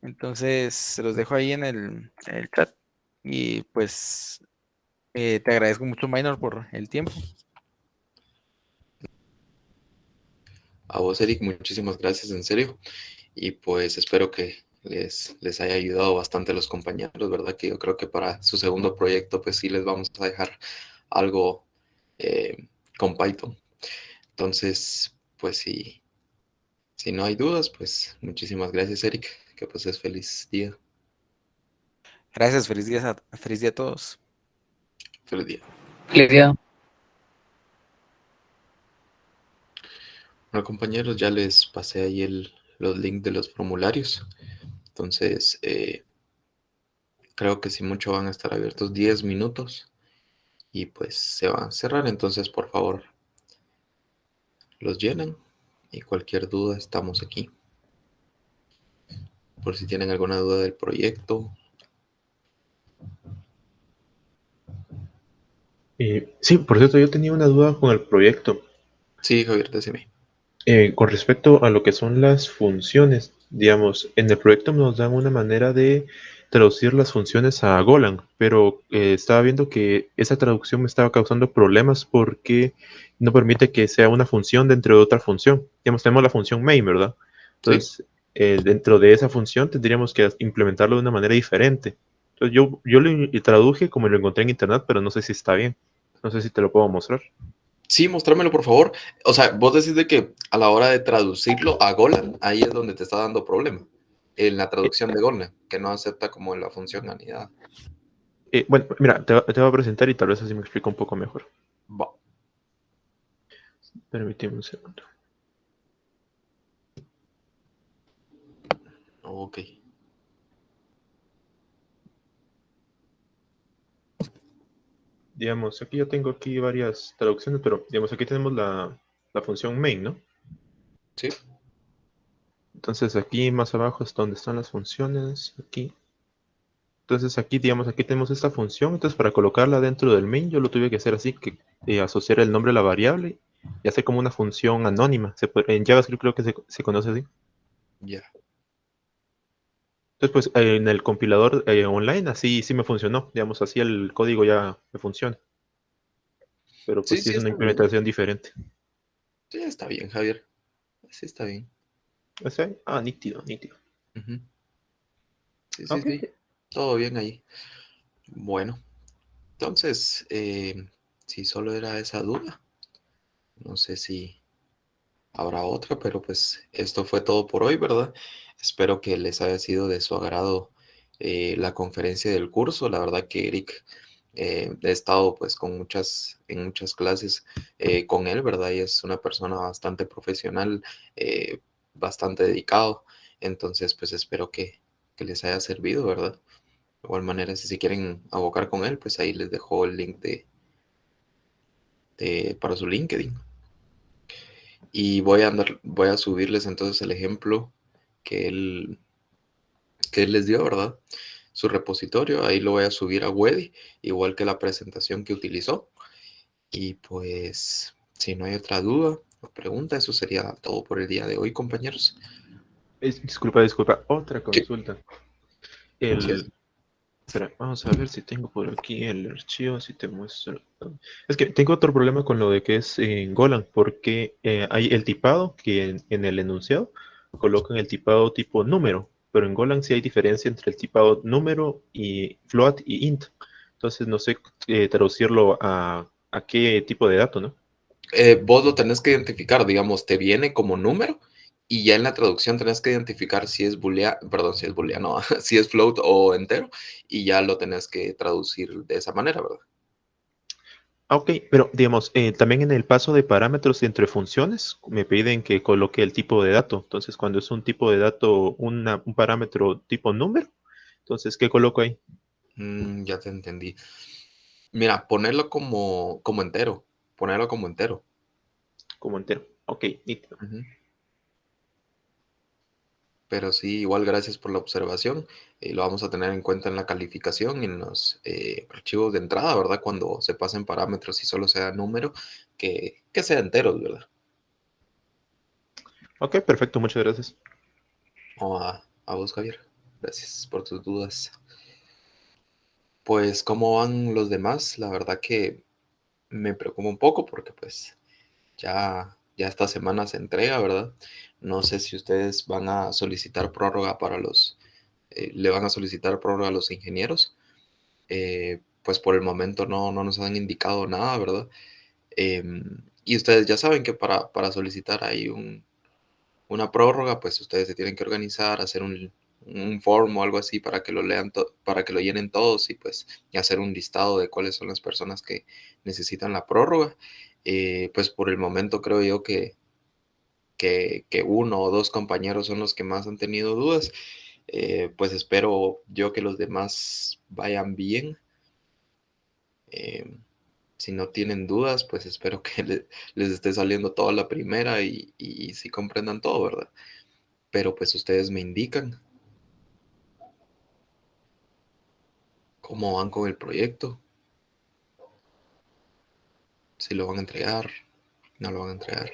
Entonces, se los dejo ahí en el chat. Y pues te agradezco mucho, Minor, por el tiempo. a vos, Eric, muchísimas gracias, en serio. Y pues espero que les haya ayudado bastante a los compañeros, ¿verdad? Que yo creo que para su segundo proyecto, pues sí les vamos a dejar algo con Python. Entonces, pues sí. Si no hay dudas, pues muchísimas gracias, Eric. Que pases feliz día. Gracias, feliz día a todos. Feliz día. Felicidades. Bueno, compañeros, ya les pasé ahí los links de los formularios. Entonces, creo que si mucho van a estar abiertos 10 minutos y pues se van a cerrar. Entonces, por favor, los llenan y cualquier duda estamos aquí. Por si tienen alguna duda del proyecto. Sí, por cierto, yo tenía una duda con el proyecto. Sí, Javier, decime. Con respecto a lo que son las funciones, digamos, en el proyecto nos dan una manera de traducir las funciones a Golang, pero estaba viendo que esa traducción me estaba causando problemas porque no permite que sea una función dentro de otra función. Digamos, tenemos la función main, ¿verdad? Sí. Entonces, dentro de esa función tendríamos que implementarlo de una manera diferente. Entonces, yo lo traduje como lo encontré en internet, pero no sé si está bien. No sé si te lo puedo mostrar. Sí, mostrámelo, por favor. O sea, vos decís de que a la hora de traducirlo a Golang, ahí es donde te está dando problema. En la Eh, traducción de Golang, que no acepta como la función anidada. Bueno, mira, te voy a presentar y tal vez así me explico un poco mejor. Va. Permíteme un segundo. Ok. Digamos, aquí yo tengo aquí varias traducciones, pero digamos, aquí tenemos la función main, ¿no? Sí. Entonces aquí más abajo es donde están las funciones, aquí. Entonces aquí, digamos, aquí tenemos esta función, entonces para colocarla dentro del main yo lo tuve que hacer así, que asociar el nombre a la variable y hacer como una función anónima. En JavaScript creo que se conoce así. Ya. Entonces, pues en el compilador online así sí me funcionó, digamos, así el código ya me funciona, pero pues Sí, sí sí, es una está bien. implementación diferente. Sí, está bien, Javier. Sí, está bien. ¿O sea? Ah, nítido, nítido. Ujú. Sí, sí, Ok, sí. Todo bien ahí. Bueno, entonces, si solo era esa duda, no sé si habrá otra, pero pues esto fue todo por hoy, ¿verdad? Espero que les haya sido de su agrado la conferencia del curso. La verdad que Eric, he estado pues en muchas clases con él, ¿verdad? Y es una persona bastante profesional, bastante dedicado. Entonces, pues espero que les haya servido, ¿verdad? De igual manera, si se quieren abocar con él, pues ahí les dejo el link para su LinkedIn. Y voy a subirles entonces el ejemplo que él, que él les dio, ¿verdad? Su repositorio, ahí lo voy a subir a Wedi, igual que la presentación que utilizó. Y pues, si no hay otra duda o pregunta, eso sería todo por el día de hoy, compañeros. disculpa, otra Sí, consulta. sí es. Espera, vamos a ver si tengo por aquí el archivo, si te muestro. Es que tengo otro problema con lo de que es en Golang, porque hay el tipado que en el enunciado colocan el tipado tipo número, pero en Golang sí hay diferencia entre el tipado número y float y int. Entonces no sé traducirlo a qué tipo de dato, ¿no? Vos lo tenés que identificar, digamos, te viene como número y ya en la traducción tenés que identificar si es booleano, perdón, si es booleano, si es float o entero y ya lo tenés que traducir de esa manera, ¿verdad? Ah, ok, pero digamos, también en el paso de parámetros entre funciones me piden que coloque el tipo de dato. Entonces, cuando es un tipo de dato, un parámetro tipo número, entonces, ¿qué coloco ahí? Ya te entendí. Mira, ponerlo como entero, ponerlo como entero. Como entero. Ok, nítido. Ujú. Pero sí, igual gracias por la observación. Lo vamos a tener en cuenta en la calificación y en los archivos de entrada, ¿verdad? Cuando se pasen parámetros y solo sea número, que sea enteros, ¿verdad? Ok, perfecto, muchas gracias. O a vos, Javier. Gracias por tus dudas. Pues, ¿cómo van los demás? La verdad que me preocupa un poco porque pues ya esta semana se entrega, ¿verdad? No sé si ustedes van a solicitar prórroga le van a solicitar prórroga a los ingenieros. Pues por el momento no nos han indicado nada, ¿verdad? Y ustedes ya saben que para solicitar ahí una prórroga, pues ustedes se tienen que organizar, hacer un form o algo así para que lo lean, para que lo llenen todos y pues y hacer un listado de cuáles son las personas que necesitan la prórroga. Pues por el momento creo yo que uno o dos compañeros son los que más han tenido dudas. Pues espero yo que los demás vayan bien. Si no tienen dudas, pues espero que les esté saliendo toda la primera y si comprendan todo, ¿verdad? Pero pues ustedes me indican cómo van con el proyecto, si lo van a entregar, no lo van a entregar.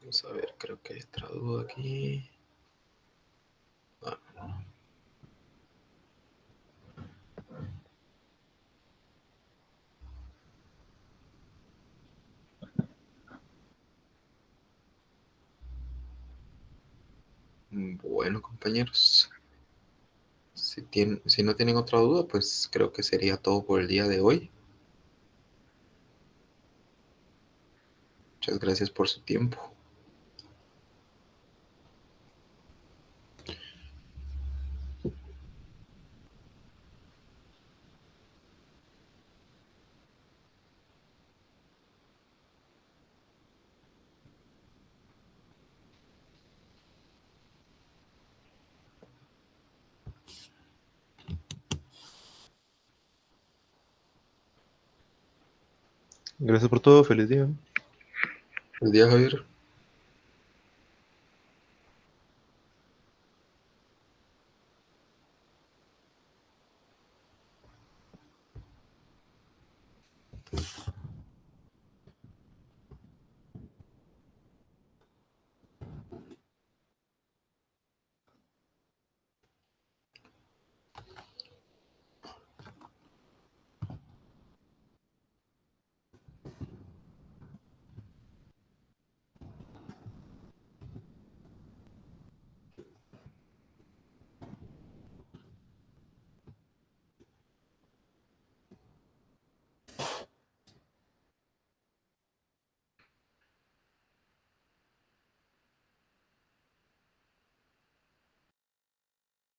Vamos a ver, creo que hay otra duda aquí. Ah, bueno, compañeros, si no tienen otra duda, pues creo que sería todo por el día de hoy. Muchas gracias por su tiempo. Gracias por todo, feliz día. Feliz día, Javier.